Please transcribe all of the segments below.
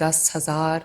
10,000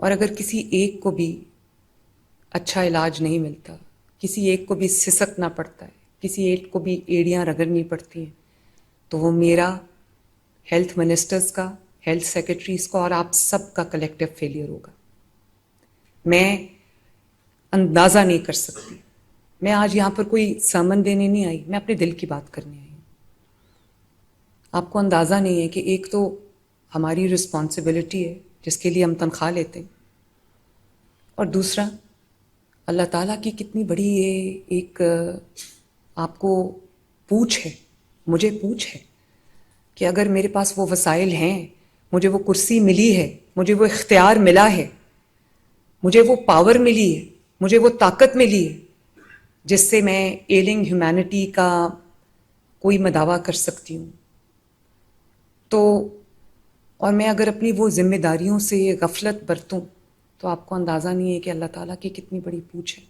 اور اگر کسی ایک کو بھی اچھا علاج نہیں ملتا، کسی ایک کو بھی سسکنا پڑتا ہے، کسی ایک کو بھی ایڑیاں رگڑنی پڑتی ہیں، تو وہ میرا، ہیلتھ منسٹرز کا، ہیلتھ سیکرٹریز کا اور آپ سب کا کلیکٹیو فیلئر ہوگا. میں اندازہ نہیں کر سکتی. میں آج یہاں پر کوئی سرمن دینے نہیں آئی، میں اپنے دل کی بات کرنے آئی ہوں. آپ کو اندازہ نہیں ہے کہ ایک تو ہماری رسپانسبلٹی ہے جس کے لیے ہم تنخواہ لیتے ہیں، اور دوسرا اللہ تعالیٰ کی کتنی بڑی یہ ایک آپ کو پوچھ ہے، مجھے پوچھ ہے کہ اگر میرے پاس وہ وسائل ہیں، مجھے وہ کرسی ملی ہے، مجھے وہ اختیار ملا ہے، مجھے وہ پاور ملی ہے، مجھے وہ طاقت ملی ہے جس سے میں ایلنگ ہیومینٹی کا کوئی مداوع کر سکتی ہوں، تو اور میں اگر اپنی وہ ذمہ داریوں سے غفلت برتوں تو آپ کو اندازہ نہیں ہے کہ اللہ تعالیٰ کی کتنی بڑی پوچھ ہے.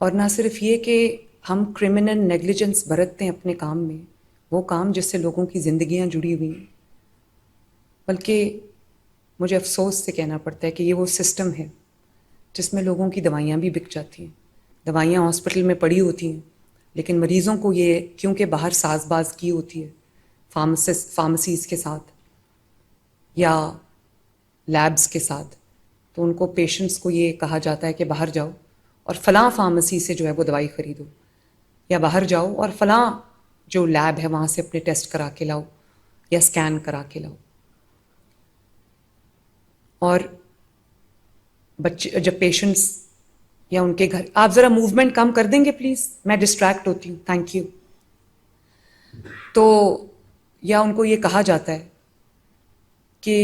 اور نہ صرف یہ کہ ہم کرمنل نیگلیجنس برتتے ہیں اپنے کام میں، وہ کام جس سے لوگوں کی زندگیاں جڑی ہوئی ہیں، بلکہ مجھے افسوس سے کہنا پڑتا ہے کہ یہ وہ سسٹم ہے جس میں لوگوں کی دوائیاں بھی بک جاتی ہیں. دوائیاں ہاسپٹل میں پڑی ہوتی ہیں، لیکن مریضوں کو یہ کیونکہ باہر ساز باز کی ہوتی ہے فارمیسیز کے ساتھ یا لیبز کے ساتھ، تو ان کو پیشنٹس کو یہ کہا جاتا ہے کہ باہر جاؤ اور فلاں فارمیسی سے جو ہے وہ دوائی خریدو، یا باہر جاؤ اور فلاں جو لیب ہے وہاں سے اپنے ٹیسٹ کرا کے لاؤ یا اسکین کرا کے لاؤ. اور بچے جب پیشنٹس یا ان کے گھر، آپ ذرا موومنٹ کم کر دیں گے پلیز، میں ڈسٹریکٹ ہوتی ہوں، تھینک یو. تو یا ان کو یہ کہا جاتا ہے کہ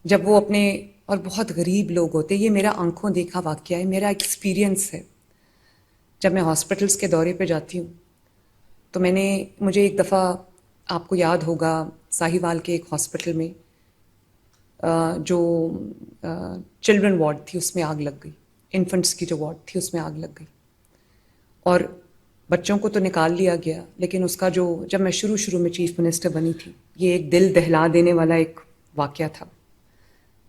جب وہ اپنے، اور بہت غریب لوگ ہوتے، یہ میرا آنکھوں دیکھا واقعہ ہے، میرا ایکسپیرینس ہے. جب میں ہاسپٹلس کے دورے پہ جاتی ہوں تو مجھے ایک دفعہ، آپ کو یاد ہوگا، ساہیوال کے ایک ہاسپٹل میں جو چلڈرن وارڈ تھی اس میں آگ لگ گئی، انفنٹس کی جو وارڈ تھی اس میں آگ لگ گئی، اور بچوں کو تو نکال لیا گیا، لیکن اس کا جب میں شروع میں چیف منسٹر بنی تھی، یہ ایک دل دہلا دینے والا ایک واقعہ تھا.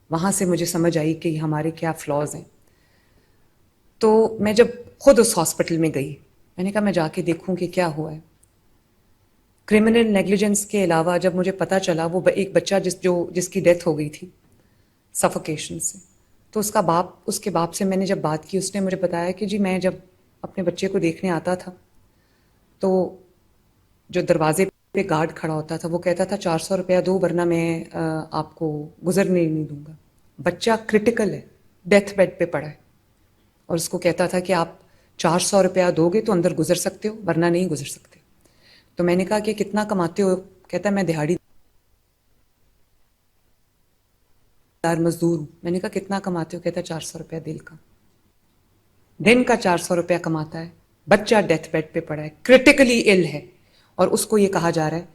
وہاں سے مجھے سمجھ آئی کہ ہمارے کیا فلاز ہیں. تو میں جب خود اس ہاسپٹل میں گئی، میں نے کہا میں جا کے دیکھوں کہ کیا ہوا ہے. کرمنل نیگلیجنس کے علاوہ جب مجھے پتہ چلا وہ ایک بچہ جس کی ڈیتھ ہو گئی تھی سفوکیشن سے، تو اس کے باپ سے میں نے جب بات کی، اس نے مجھے بتایا کہ جی میں جب اپنے بچے کو دیکھنے آتا تھا تو جو دروازے پہ گارڈ کھڑا ہوتا تھا وہ کہتا تھا 400 روپیہ دو ورنہ میں آپ کو گزرنے نہیں دوں گا. بچہ کرٹیکل ہے، ڈیتھ بیڈ پہ پڑا ہے، اور اس کو کہتا تھا کہ آپ 400 روپیہ دو گے تو اندر گزر سکتے ہو ورنہ نہیں گزر سکتے. تو میں نے کہا کہ کتنا کماتے ہو؟ کہتا میں دہاڑی دار مزدور ہوں. میں نے کہا کتنا کماتے ہو؟ کہتا 400 روپیہ دن کا 400 روپیہ کماتا ہے، بچہ ڈیتھ بیڈ پہ پڑا ہے، کرٹیکلی ال ہے، اور اس کو یہ کہا جا رہا ہے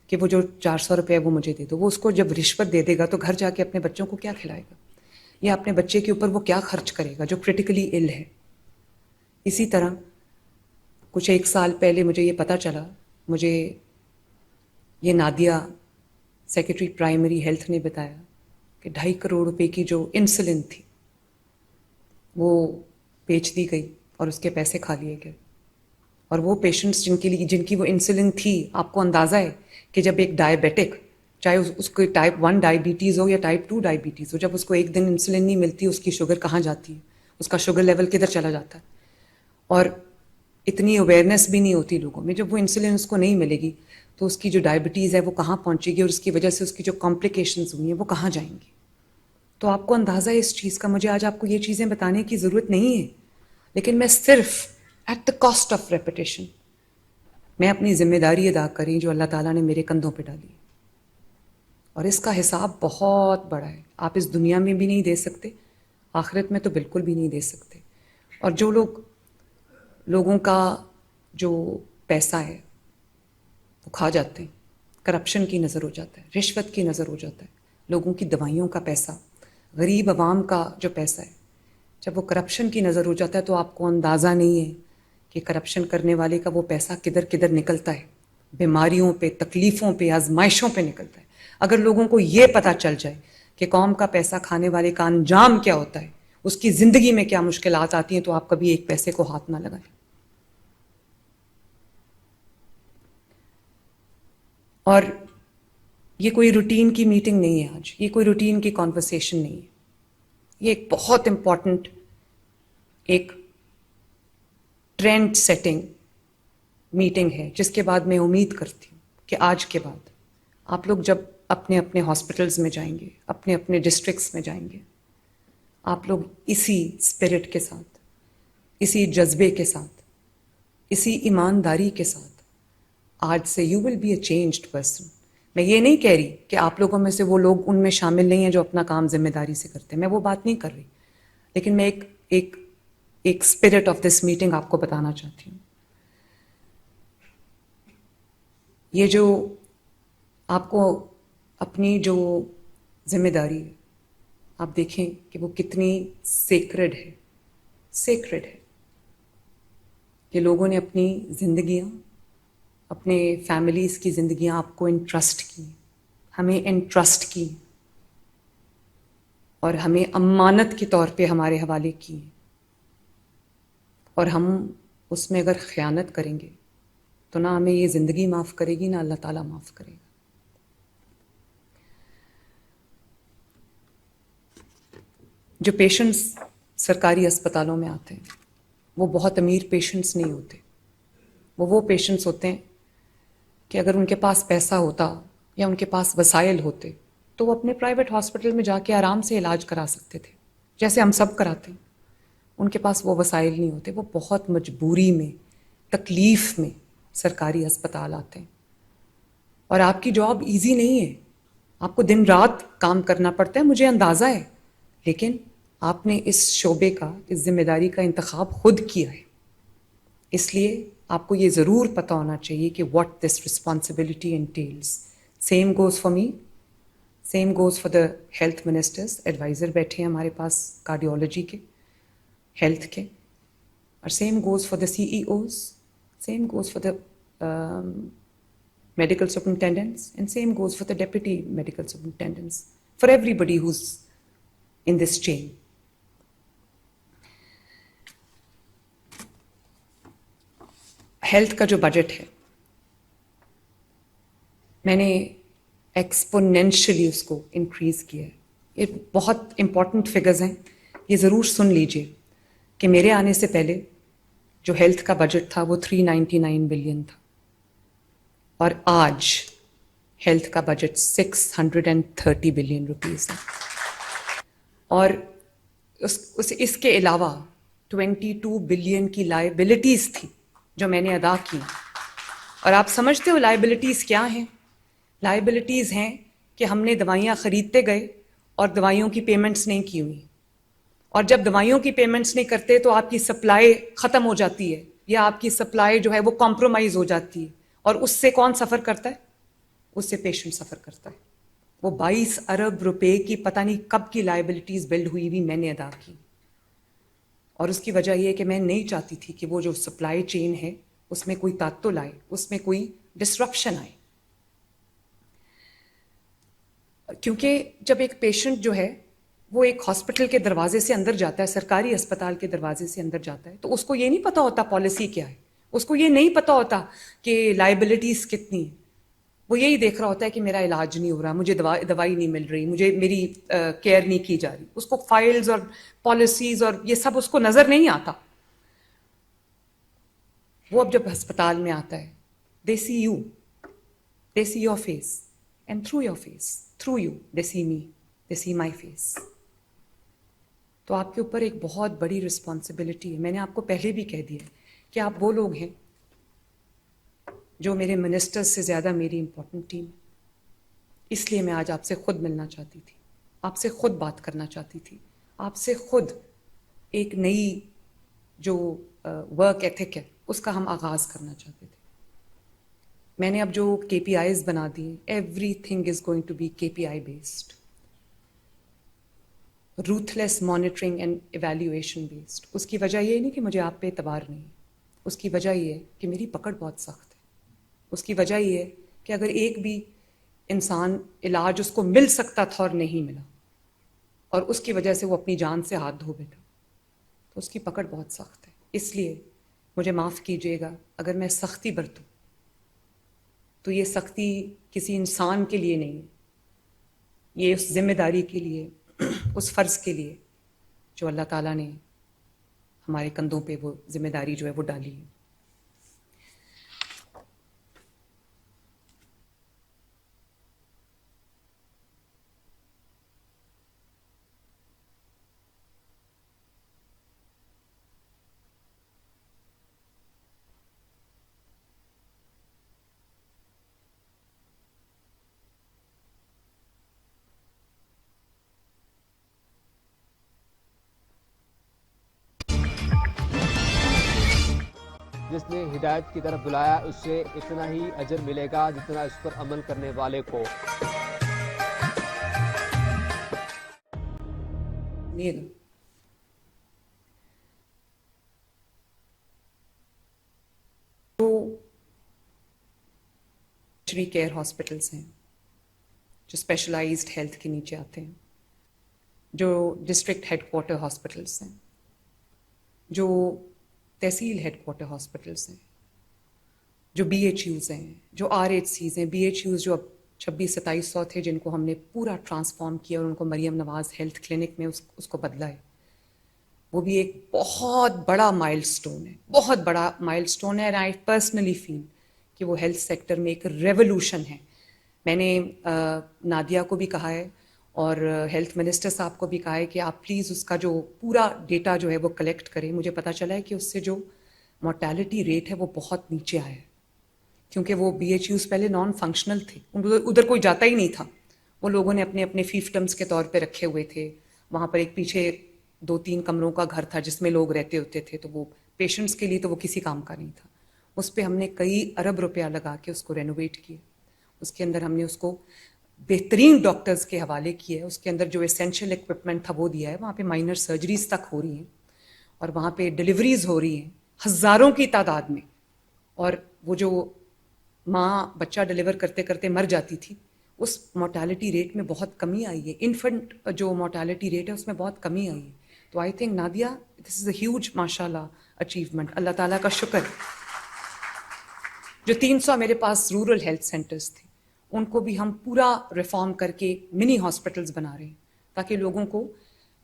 کہ وہ جو 400 روپیہ وہ مجھے دے دو. وہ اس کو جب رشوت دے دے گا تو گھر جا کے اپنے بچوں کو کیا کھلائے گا، یا اپنے بچے کے اوپر وہ کیا خرچ کرے گا جو کرٹیکلی ال ہے. اسی طرح کچھ ایک سال پہلے مجھے یہ پتہ چلا، مجھے یہ نادیہ سیکرٹری پرائمری ہیلتھ نے بتایا کہ 2.5 کروڑ روپے کی جو انسولن تھی وہ بیچ دی گئی اور اس کے پیسے کھا لیے گئے. اور وہ پیشنٹس جن کی وہ انسولن تھی، آپ کو اندازہ ہے کہ جب ایک ڈائبیٹک، چاہے اس کو ٹائپ 1 ڈائبٹیز ہو یا ٹائپ 2 ڈائبٹیز ہو، جب اس کو ایک دن انسولن نہیں ملتی اس کی شوگر کہاں جاتی ہے، اس کا شوگر لیول کدھر چلا جاتا ہے. اور اتنی اویئرنیس بھی نہیں ہوتی لوگوں میں، جب وہ انسولن اس کو نہیں ملے گی تو اس کی جو ڈائبٹیز ہے وہ کہاں پہنچے گی، اور اس کی وجہ سے اس کی جو کمپلیکیشنز ہوئی ہیں وہ کہاں جائیں گی. تو آپ کو اندازہ ہے اس چیز کا. مجھے آج آپ کو یہ چیزیں بتانے کی ضرورت نہیں ہے، لیکن میں صرف at the cost of repetition میں اپنی ذمہ داری ادا کریں جو اللہ تعالیٰ نے میرے کندھوں پہ ڈالی ہے. اور اس کا حساب بہت بڑا ہے، آپ اس دنیا میں بھی نہیں دے سکتے، آخرت میں تو بالکل بھی نہیں دے سکتے. اور جو لوگوں کا جو پیسہ ہے وہ کھا جاتے ہیں، کرپشن کی نظر ہو جاتا ہے، رشوت کی نظر ہو جاتا ہے، لوگوں کی دوائیوں کا پیسہ، غریب عوام کا جو پیسہ ہے، جب وہ کرپشن کی نظر ہو جاتا ہے تو آپ کو اندازہ نہیں ہے کہ کرپشن کرنے والے کا وہ پیسہ کدھر کدھر نکلتا ہے، بیماریوں پہ، تکلیفوں پہ، آزمائشوں پہ نکلتا ہے. اگر لوگوں کو یہ پتہ چل جائے کہ قوم کا پیسہ کھانے والے کا انجام کیا ہوتا ہے, اس کی زندگی میں کیا مشکلات آتی ہیں, تو آپ کبھی ایک پیسے کو ہاتھ نہ لگائیں. اور یہ کوئی روٹین کی میٹنگ نہیں ہے آج, یہ کوئی روٹین کی کانورسیشن نہیں ہے, یہ ایک بہت امپورٹنٹ ایک ٹرینڈ سیٹنگ میٹنگ ہے, جس کے بعد میں امید کرتی ہوں کہ آج کے بعد آپ لوگ جب اپنے اپنے ہاسپٹلز میں جائیں گے, اپنے اپنے ڈسٹرکٹس میں جائیں گے, آپ لوگ اسی اسپرٹ کے ساتھ, اسی جذبے کے ساتھ, اسی ایمانداری کے ساتھ آج سے you will be a changed person. میں یہ نہیں کہہ رہی کہ آپ لوگوں میں سے وہ لوگ ان میں شامل نہیں ہیں جو اپنا کام ذمہ داری سے کرتے ہیں, میں وہ بات نہیں کر رہی, لیکن میں ایک اسپرٹ آف دس میٹنگ آپ کو بتانا چاہتی ہوں. یہ جو آپ کو اپنی جو ذمہ داری ہے, آپ دیکھیں کہ وہ کتنی سیکرڈ ہے, سیکرڈ ہے, کہ لوگوں نے اپنی زندگیاں, اپنے فیملیز کی زندگیاں آپ کو انٹرسٹ کی, ہمیں انٹرسٹ کی, اور ہمیں امانت کے طور پہ ہمارے حوالے کی, اور ہم اس میں اگر خیانت کریں گے تو نہ ہمیں یہ زندگی معاف کرے گی, نہ اللہ تعالیٰ معاف کرے گا. جو پیشنٹس سرکاری اسپتالوں میں آتے ہیں وہ بہت امیر پیشنٹس نہیں ہوتے, وہ پیشنٹس ہوتے ہیں کہ اگر ان کے پاس پیسہ ہوتا یا ان کے پاس وسائل ہوتے تو وہ اپنے پرائیویٹ ہاسپٹل میں جا کے آرام سے علاج کرا سکتے تھے, جیسے ہم سب کراتے ہیں. ان کے پاس وہ وسائل نہیں ہوتے, وہ بہت مجبوری میں, تکلیف میں سرکاری اسپتال آتے ہیں. اور آپ کی جاب ایزی نہیں ہے, آپ کو دن رات کام کرنا پڑتا ہے, مجھے اندازہ ہے, لیکن آپ نے اس شعبے کا, اس ذمہ داری کا انتخاب خود کیا ہے. اس لیے آپ کو یہ ضرور پتہ ہونا چاہیے کہ what this responsibility entails. Same goes for me, same goes for the health ministers, adviser بیٹھے ہیں ہمارے پاس کارڈیولوجی کے, ہیلتھ کے, اور same goes for the CEOs, same goes for the medical superintendents, and same goes for the deputy medical superintendents, for everybody who's in this chain. Health کا جو budget ہے, میں نے ایکسپونینشلی اس کو انکریز کیا ہے. یہ بہت امپورٹنٹ فگرز ہیں, یہ ضرور سن لیجئے کہ میرے آنے سے پہلے جو ہیلتھ کا بجٹ تھا وہ 399 بلین تھا, اور آج ہیلتھ کا بجٹ 630 بلین روپیز ہے. اور اس کے علاوہ 22 بلین کی لائبلٹیز تھی جو میں نے ادا کی. اور آپ سمجھتے ہو لائبلٹیز کیا ہیں؟ لائبلٹیز ہیں کہ ہم نے دوائیاں خریدتے گئے اور دوائیوں کی پیمنٹس نہیں کی ہوئی, اور جب دوائیوں کی پیمنٹس نہیں کرتے تو آپ کی سپلائی ختم ہو جاتی ہے, یا آپ کی سپلائی جو ہے وہ کمپرومائز ہو جاتی ہے, اور اس سے کون سفر کرتا ہے؟ اس سے پیشنٹ سفر کرتا ہے. وہ 22 ارب روپے کی پتہ نہیں کب کی لائبلٹیز بلڈ ہوئی ہوئی میں نے ادا کی. اور اس کی وجہ یہ ہے کہ میں نہیں چاہتی تھی کہ وہ جو سپلائی چین ہے اس میں کوئی تعطل آئے, اس میں کوئی ڈسرپشن آئے. کیونکہ جب ایک پیشنٹ جو ہے وہ ایک ہاسپٹل کے دروازے سے اندر جاتا ہے, سرکاری اسپتال کے دروازے سے اندر جاتا ہے, تو اس کو یہ نہیں پتہ ہوتا پالیسی کیا ہے, اس کو یہ نہیں پتہ ہوتا کہ لائبلٹیز کتنی ہیں. وہ یہی دیکھ رہا ہوتا ہے کہ میرا علاج نہیں ہو رہا, مجھے دوائی نہیں مل رہی, مجھے میری کیئر نہیں کی جا رہی. اس کو فائلز اور پالیسیز اور یہ سب اس کو نظر نہیں آتا. وہ اب جب ہسپتال میں آتا ہے, they see you, they see your face, and through your face, through you, they see me, they see my face. تو آپ کے اوپر ایک بہت بڑی رسپانسبلٹی ہے. میں نے آپ کو پہلے بھی کہہ دیا کہ آپ وہ لوگ ہیں جو میرے منسٹر سے زیادہ میری امپورٹنٹ ٹیم. اس لیے میں آج آپ سے خود ملنا چاہتی تھی, آپ سے خود بات کرنا چاہتی تھی, آپ سے خود ایک نئی جو ورک ایتھک ہے اس کا ہم آغاز کرنا چاہتے تھے. میں نے اب جو KPIs بنا دیے, everything is going to be KPI based, ruthless monitoring and evaluation based. اس کی وجہ یہ نہیں کہ مجھے آپ پہ اعتبار نہیں, اس کی وجہ یہ ہے کہ میری پکڑ بہت سخت ہے. اس کی وجہ یہ ہے کہ اگر ایک بھی انسان علاج اس کو مل سکتا تھا اور نہیں ملا, اور اس کی وجہ سے وہ اپنی جان سے ہاتھ دھو بیٹھا. تو اس کی پکڑ بہت سخت ہے. اس لیے مجھے معاف کیجیے گا اگر میں سختی برتوں، تو یہ سختی کسی انسان کے لیے نہیں ہے، یہ اس ذمہ داری کے لیے، اس فرض کے لیے جو اللہ تعالیٰ نے ہمارے کندھوں پہ وہ ذمہ داری جو ہے وہ ڈالی ہے. جس نے ہدایت کی طرف بلایا اس سے اتنا ہی اجر ملے گا جتنا اس پر عمل کرنے والے کو. جو ٹری کیئر ہاسپٹلس ہیں جو اسپیشلائزڈ ہیلتھ کے نیچے آتے ہیں، جو ڈسٹرکٹ ہیڈ کوارٹر ہاسپٹلس ہیں، جو تحصیل ہیڈ کوارٹر ہاسپٹلس ہیں، جو بی ایچ یوز ہیں، جو آر ایچ سیز ہیں. بی ایچ یوز جو اب 2600-2700 تھے، جن کو ہم نے پورا ٹرانسفارم کیا اور ان کو مریم نواز ہیلتھ کلینک میں اس کو بدلا ہے. وہ بھی ایک بہت بڑا مائل سٹون ہے، بہت بڑا مائل سٹون ہے. اینڈ آئی پرسنلی فیل کہ وہ ہیلتھ سیکٹر میں ایک ریولوشن ہے. میں نے نادیہ کو بھی کہا ہے اور ہیلتھ منسٹر صاحب کو بھی کہا ہے کہ آپ پلیز اس کا جو پورا ڈیٹا جو ہے وہ کلیکٹ کریں. مجھے پتہ چلا ہے کہ اس سے جو مورٹیلٹی ریٹ ہے وہ بہت نیچے آیا ہے، کیونکہ وہ بی ایچ یوز پہلے نان فنکشنل تھے، ادھر کوئی جاتا ہی نہیں تھا. وہ لوگوں نے اپنے اپنے فیفڈمس کے طور پہ رکھے ہوئے تھے. وہاں پر ایک پیچھے 2-3 کمروں کا گھر تھا جس میں لوگ رہتے ہوتے تھے، تو وہ پیشنٹس کے لیے تو وہ کسی کام کا نہیں تھا. اس پہ ہم نے کئی ارب روپیہ لگا کے اس کو رینوویٹ کیا. اس کے اندر ہم نے اس کو بہترین ڈاکٹرز کے حوالے کیا ہے. اس کے اندر جو اسینشیل اکوپمنٹ تھا وہ دیا ہے. وہاں پہ مائنر سرجریز تک ہو رہی ہیں اور وہاں پہ ڈلیوریز ہو رہی ہیں ہزاروں کی تعداد میں. اور وہ جو ماں بچہ ڈلیور کرتے کرتے مر جاتی تھی، اس مورٹیلٹی ریٹ میں بہت کمی آئی ہے. انفنٹ جو مورٹیلٹی ریٹ ہے اس میں بہت کمی آئی ہے. تو I think Nadia this is a huge ماشاء اللہ اچیومنٹ. اللہ تعالیٰ کا شکر. جو 300 میرے پاس رورل ہیلتھ سینٹرز تھے ان کو بھی ہم پورا ریفارم کر کے منی ہاسپٹلز بنا رہے ہیں تاکہ لوگوں کو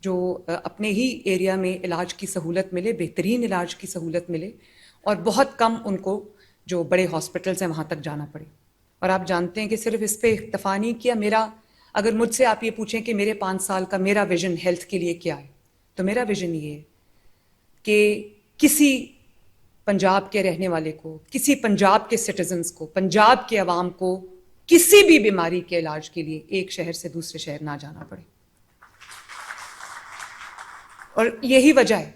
جو اپنے ہی ایریا میں علاج کی سہولت ملے، بہترین علاج کی سہولت ملے، اور بہت کم ان کو جو بڑے ہاسپٹلز ہیں وہاں تک جانا پڑے. اور آپ جانتے ہیں کہ صرف اس پہ اکتفا نہیں کیا. اگر مجھ سے آپ یہ پوچھیں کہ میرے 5 سال کا میرا ویژن ہیلتھ کے لیے کیا ہے، تو میرا ویژن یہ ہے کہ کسی پنجاب کے رہنے والے کو، کسی پنجاب کے سٹیزنز کو، پنجاب کے عوام کو کسی بھی بیماری کے علاج کے لیے ایک شہر سے دوسرے شہر نہ جانا پڑے. اور یہی وجہ ہے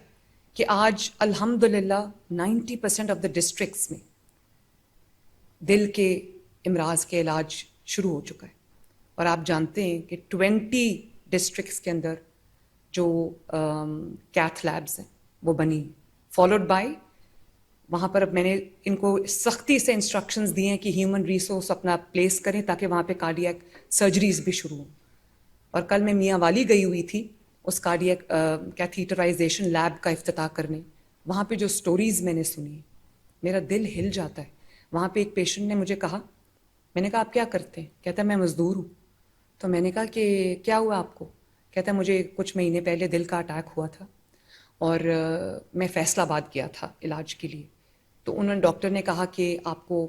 کہ آج الحمدللہ 90% آف دا ڈسٹرکٹس میں دل کے امراض کے علاج شروع ہو چکا ہے. اور آپ جانتے ہیں کہ 20 ڈسٹرکٹس کے اندر جو کیتھ لیبز ہیں وہ بنی، فالوڈ بائی وہاں پر. اب میں نے ان کو سختی سے انسٹرکشنز دی ہیں کہ ہیومن ریسورس اپنا پلیس کریں تاکہ وہاں پہ کارڈیاک سرجریز بھی شروع ہوں. اور کل میں میاں والی گئی ہوئی تھی اس کارڈیاک کیتھیٹرائزیشن لیب کا افتتاح کرنے. وہاں پہ جو سٹوریز میں نے سنی میرا دل ہل جاتا ہے. وہاں پہ ایک پیشنٹ نے مجھے کہا، میں نے کہا آپ کیا کرتے ہیں؟ کہتا ہے میں مزدور ہوں. تو میں نے کہا کہ کیا ہوا آپ کو؟ کہتا ہے مجھے کچھ مہینے پہلے دل کا اٹیک ہوا تھا اور میں فیصل آباد گیا تھا علاج کے لیے. تو انہوں نے ڈاکٹر نے کہا کہ آپ کو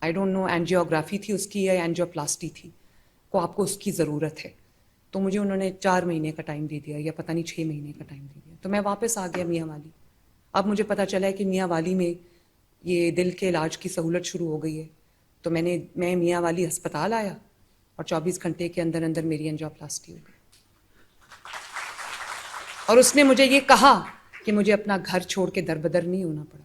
آئی ڈونٹ نو اینجیوگرافی تھی اس کی یا اینجیوپلاسٹی تھی، کو آپ کو اس کی ضرورت ہے. تو مجھے انہوں نے 4 مہینے کا ٹائم دے دیا یا پتہ نہیں 6 مہینے کا ٹائم دے دیا. تو میں واپس آ گیا میاں والی. اب مجھے پتہ چلا ہے کہ میاں والی میں یہ دل کے علاج کی سہولت شروع ہو گئی ہے. تو میں میاں والی ہسپتال آیا اور 24 گھنٹے کے اندر اندر میری اینجیوپلاسٹی ہو گئی. اور اس نے مجھے یہ کہا کہ مجھے اپنا گھر چھوڑ کے در بدر نہیں ہونا پڑا،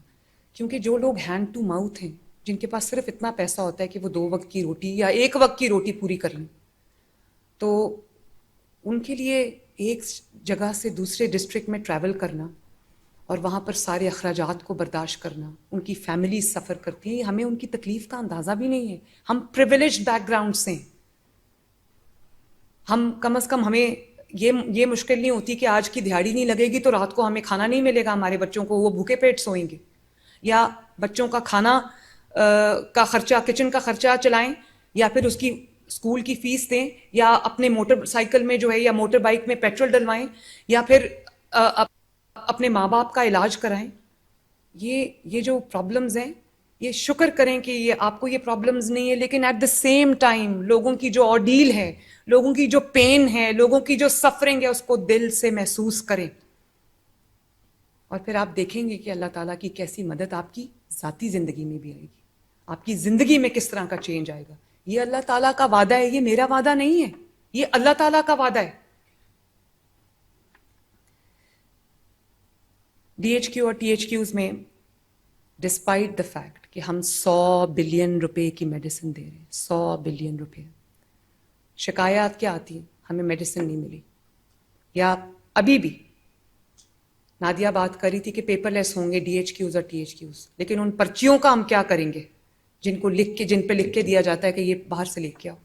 کیونکہ جو لوگ ہینڈ ٹو ماؤتھ ہیں، جن کے پاس صرف اتنا پیسہ ہوتا ہے کہ وہ 2 وقت کی روٹی یا 1 وقت کی روٹی پوری کر لیں، تو ان کے لیے ایک جگہ سے دوسرے ڈسٹرکٹ میں ٹریول کرنا اور وہاں پر سارے اخراجات کو برداشت کرنا، ان کی فیملیز سفر کرتی ہیں، ہمیں ان کی تکلیف کا اندازہ بھی نہیں ہے. ہم پریویلیجڈ بیک گراؤنڈ سے ہیں. ہم کم از کم ہمیں یہ مشکل نہیں ہوتی کہ آج کی دہاڑی نہیں لگے گی تو رات کو ہمیں کھانا نہیں ملے گا ہمارے بچوں کو, وہ بھوکے پیٹ سوئیں گے, یا بچوں کا کھانا کا خرچہ, کچن کا خرچہ چلائیں, یا پھر اس کی اسکول کی فیس دیں, یا اپنے موٹر سائیکل میں جو ہے یا موٹر بائک میں پیٹرول ڈلوائیں, یا پھر اپنے ماں باپ کا علاج کرائیں. یہ جو پرابلمز ہیں, یہ شکر کریں کہ یہ آپ کو یہ پرابلمز نہیں ہے, لیکن ایٹ دا سیم ٹائم لوگوں کی جو آرڈیل ہے, لوگوں کی جو پین ہے, لوگوں کی جو سفرنگ ہے, اس کو دل سے محسوس کریں, اور پھر آپ دیکھیں گے کہ اللہ تعالیٰ کی کیسی مدد آپ کی ذاتی زندگی میں بھی آئے گی, آپ کی زندگی میں کس طرح کا چینج آئے گا. یہ اللہ تعالیٰ کا وعدہ ہے, یہ میرا وعدہ نہیں ہے, یہ اللہ تعالیٰ کا وعدہ ہے. ڈی ایچ کیو اور ٹی ایچ کیوز میں ڈسپائٹ دا فیکٹ کہ ہم 100 بلین روپے کی میڈیسن دے رہے ہیں, 100 بلین روپے, شکایات کیا آتی ہیں, ہمیں میڈیسن نہیں ملی. یا ابھی بھی نادیہ بات کر رہی تھی کہ پیپر لیس ہوں گے ڈی ایچ کیوز اور ٹی ایچ کیوز, لیکن ان پرچیوں کا ہم کیا کریں گے جن پہ لکھ کے دیا جاتا ہے کہ یہ باہر سے لے کے آؤ.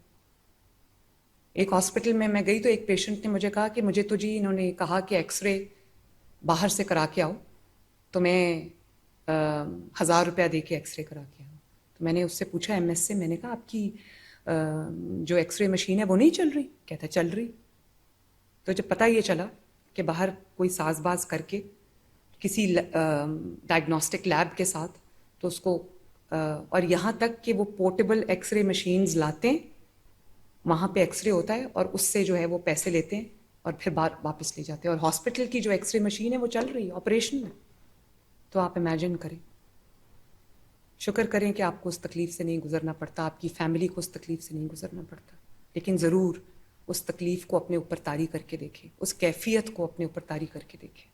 ایک ہاسپٹل میں گئی تو ایک پیشنٹ نے مجھے کہا کہ مجھے تو جی انہوں نے کہا کہ ایکس رے باہر سے کرا کے آؤ, تو میں 1000 روپیہ دے کے ایکس رے کرا کے آؤں. تو میں نے اس سے پوچھا ایم ایس سے, میں نے کہا آپ کی جو ایکس رے مشین ہے وہ نہیں چل رہی؟ کہتا ہے چل رہی. تو جب پتہ یہ چلا کہ باہر کوئی ساز باز کر کے کسی ڈائگنوسٹک لیب کے ساتھ, تو اس کو اور یہاں تک کہ وہ پورٹیبل ایکس رے مشینز لاتے ہیں, وہاں پہ ایکس رے ہوتا ہے اور اس سے جو ہے وہ پیسے لیتے ہیں اور پھر واپس لے جاتے ہیں, اور ہاسپٹل کی جو ایکس رے مشین ہے وہ چل رہی ہے آپریشن میں. تو آپ امیجن کریں, شکر کریں کہ آپ کو اس تکلیف سے نہیں گزرنا پڑتا, آپ کی فیملی کو اس تکلیف سے نہیں گزرنا پڑتا, لیکن ضرور اس تکلیف کو اپنے اوپر طاری کر کے دیکھیں, اس کیفیت کو اپنے اوپر طاری کر کے دیکھیں.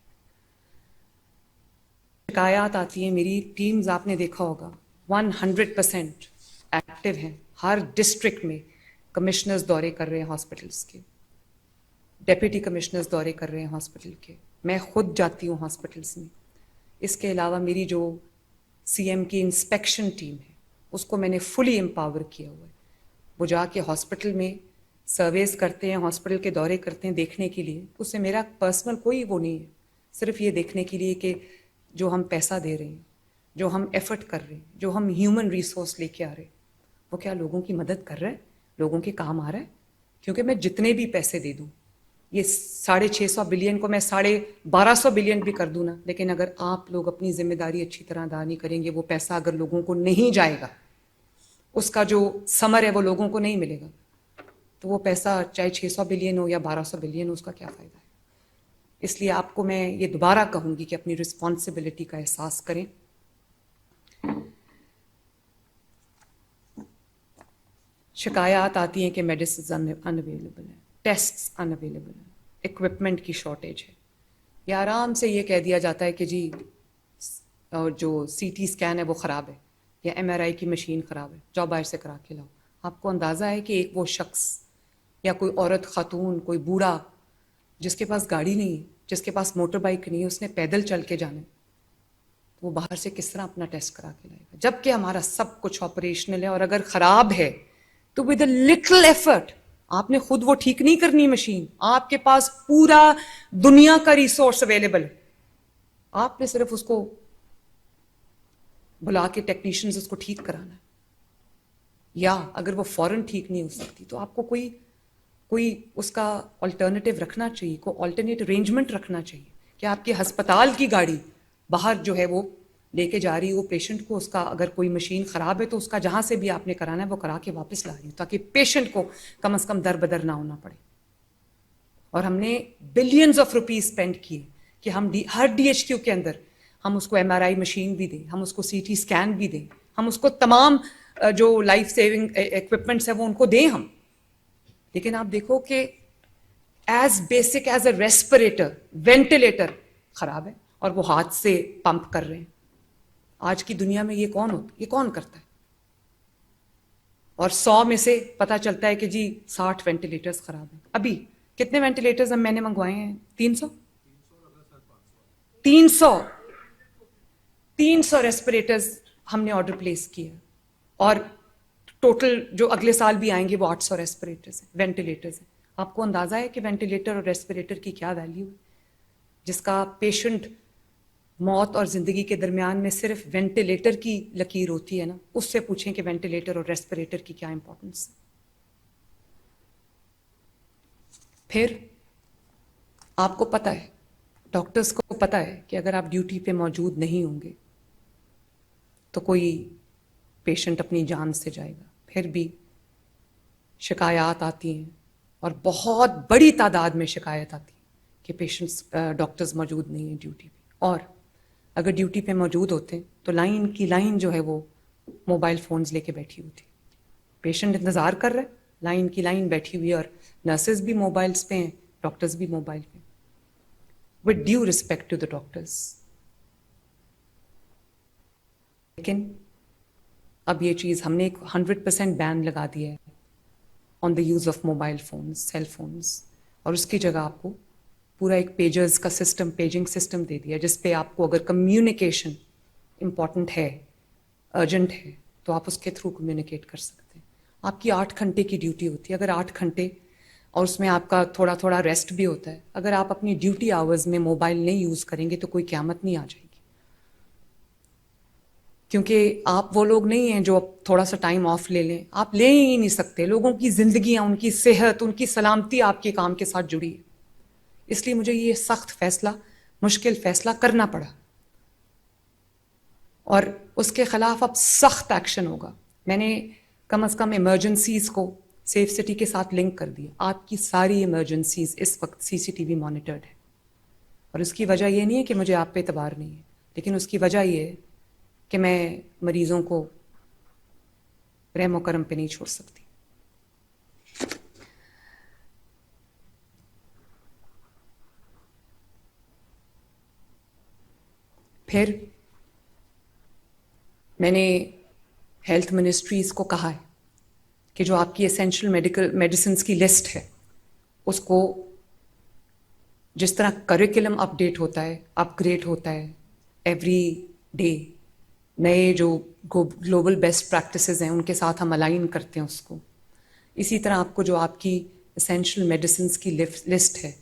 شکایات آتی ہیں, میری ٹیمز آپ نے دیکھا ہوگا 100% ایکٹیو ہیں, ہر ڈسٹرکٹ میں کمشنرز دورے کر رہے ہیں ہاسپٹلس کے, ڈیپٹی کمشنرز دورے کر رہے ہیں ہاسپٹل کے, میں خود جاتی ہوں ہاسپٹلس میں. اس کے علاوہ میری جو سی ایم کی انسپیکشن ٹیم ہے اس کو میں نے فلی امپاور کیا ہوا ہے, وہ جا کے ہاسپٹل میں سرویز کرتے ہیں, ہاسپٹل کے دورے کرتے ہیں دیکھنے کے لیے. اس سے میرا پرسنل کوئی وہ نہیں ہے, صرف یہ دیکھنے کے لیے کہ جو ہم پیسہ دے رہے ہیں, جو ہم ایفرٹ کر رہے ہیں, جو ہم ہیومن ریسورس لے کے آ رہے ہیں, وہ کیا لوگوں کی مدد کر رہا ہے, لوگوں کے کام آ رہا ہے. کیونکہ میں جتنے بھی پیسے دے دوں, یہ 650 بلین کو میں 1250 بلین بھی کر دوں نا, لیکن اگر آپ لوگ اپنی ذمہ داری اچھی طرح ادا نہیں کریں گے, وہ پیسہ اگر لوگوں کو نہیں جائے گا, اس کا جو ثمر ہے وہ لوگوں کو نہیں ملے گا, تو وہ پیسہ چاہے 600 بلین ہو یا 1200 بلین ہو, اس کا کیا فائدہ ہے. اس لیے آپ کو میں یہ دوبارہ کہوں گی کہ اپنی رسپانسبلٹی کا احساس کریں. شکایات آتی ہیں کہ میڈیسنز ان اویلیبل ہیں, ٹیسٹس ان اویلیبل ہیں, اکوپمنٹ کی شارٹیج ہے, یا آرام سے یہ کہہ دیا جاتا ہے کہ جی جو سی ٹی اسکین ہے وہ خراب ہے, یا ایم آر آئی کی مشین خراب ہے, جاؤ باہر سے کرا کے لاؤ. آپ کو اندازہ ہے کہ ایک وہ شخص یا کوئی عورت, خاتون, کوئی بوڑھا جس کے پاس گاڑی نہیں ہے, جس کے پاس موٹر بائک نہیں ہے, اس نے پیدل چل کے جانا ہے, وہ باہر سے کس طرح اپنا ٹیسٹ کرا کے لائے گا, جبکہ ہمارا سب کچھ آپریشنل ہے. اور اگر خراب ہے تو ود اے لٹل ایفرٹ, آپ نے خود وہ ٹھیک نہیں کرنی مشین, آپ کے پاس پورا دنیا کا ریسورس اویلیبل ہے, آپ نے صرف اس کو بلا کے ٹیکنیشینز اس کو ٹھیک کرانا ہے. یا اگر وہ فوراً ٹھیک نہیں ہو سکتی تو آپ کو کوئی اس کا آلٹرنیٹو رکھنا چاہیے, کوئی آلٹرنیٹ ارینجمنٹ رکھنا چاہیے کہ آپ کے ہسپتال کی گاڑی باہر جو ہے وہ لے کے جا رہی ہو پیشنٹ کو, اس کا اگر کوئی مشین خراب ہے تو اس کا جہاں سے بھی آپ نے کرانا ہے وہ کرا کے واپس لا رہی ہو, تاکہ پیشنٹ کو کم از کم در بدر نہ ہونا پڑے. اور ہم نے بلینز آف روپیز اسپینڈ کیے کہ ہم ہر ڈی ایچ کیو کے اندر ہم اس کو ایم آر آئی مشین بھی دیں, ہم اس کو سی ٹی اسکین بھی دیں, ہم اس کو تمام جو لائف سیونگ ایکوپمنٹس ہیں وہ ان کو دیں ہم. لیکن آپ دیکھو کہ as basic as a respirator, ventilator خراب ہے اور وہ ہاتھ سے پمپ کر رہے ہیں. آج کی دنیا میں یہ کون کرتا ہے؟ اور 100 میں سے پتا چلتا ہے کہ جی 60 وینٹیلیٹرز خراب ہیں. ابھی کتنے وینٹیلیٹرز میں نے منگوائے ہیں؟ 300 ریسپریٹرز ہم نے آرڈر پلیس کیا, اور ٹوٹل جو اگلے سال بھی آئیں گے وہ 800 ریسپریٹرز ہیں, وینٹیلیٹرز ہیں. آپ کو اندازہ ہے کہ وینٹیلیٹر اور ریسپیریٹر کی کیا ویلیو ہے؟ جس کا پیشنٹ موت اور زندگی کے درمیان میں صرف وینٹیلیٹر کی لکیر ہوتی ہے نا، اس سے پوچھیں کہ وینٹیلیٹر اور ریسپیریٹر کی کیا امپورٹنس ہے. پھر آپ کو پتہ ہے، ڈاکٹرز کو پتہ ہے کہ اگر آپ ڈیوٹی پہ موجود نہیں ہوں گے تو کوئی پیشنٹ اپنی جان سے جائے گا. پھر بھی شکایات آتی ہیں، اور بہت بڑی تعداد میں شکایت آتی ہے کہ پیشنٹس ڈاکٹرز موجود نہیں ہیں ڈیوٹی پہ. اور اگر ڈیوٹی پہ موجود ہوتے ہیں تو لائن کی لائن جو ہے وہ موبائل فونز لے کے بیٹھی ہوتی. پیشنٹ انتظار کر رہا ہے، لائن کی لائن بیٹھی ہوئی، اور نرسز بھی موبائلز پہ ہیں، ڈاکٹرز بھی موبائل پہ. with due respect to the doctors. لیکن اب یہ چیز ہم نے 100% بین لگا دیا ہے on the use of mobile phones, cell phones, اور اس کی جگہ آپ کو پورا ایک پیجرز کا سسٹم، پیجنگ سسٹم دے دیا جس پہ آپ کو اگر کمیونیکیشن امپورٹنٹ ہے، ارجنٹ ہے، تو آپ اس کے تھرو کمیونیکیٹ کر سکتے ہیں. آپ کی 8 گھنٹے کی ڈیوٹی ہوتی ہے، اگر 8 گھنٹے اور اس میں آپ کا تھوڑا تھوڑا ریسٹ بھی ہوتا ہے، اگر آپ اپنی ڈیوٹی آورز میں موبائل نہیں یوز کریں گے تو کوئی قیامت نہیں آ جائے گی. کیونکہ آپ وہ لوگ نہیں ہیں جو اب تھوڑا سا ٹائم آف لے لیں، آپ لے ہی نہیں سکتے. لوگوں کی زندگیاں، ان کی صحت، ان کی سلامتی آپ کے کام کے ساتھ جڑی ہے. اس لیے مجھے یہ سخت فیصلہ، مشکل فیصلہ کرنا پڑا، اور اس کے خلاف اب سخت ایکشن ہوگا. میں نے کم از کم ایمرجنسیز کو سیف سٹی کے ساتھ لنک کر دیا. آپ کی ساری ایمرجنسیز اس وقت CCTV مانیٹرڈ ہے، اور اس کی وجہ یہ نہیں ہے کہ مجھے آپ پہ اعتبار نہیں ہے، لیکن اس کی وجہ یہ ہے کہ میں مریضوں کو رحم و کرم پہ نہیں چھوڑ سکتی. پھر میں نے ہیلتھ منسٹریز کو کہا ہے کہ جو آپ کی اسینشل میڈیسنس کی لسٹ ہے، اس کو جس طرح کریکولم اپ ڈیٹ ہوتا ہے، اپ گریڈ ہوتا ہے ایوری ڈے، نئے جو گلوبل بیسٹ پریکٹسز ہیں ان کے ساتھ ہم الائن کرتے ہیں اس کو، اسی طرح آپ کو جو آپ کی اسینشل میڈیسنس کی لسٹ ہے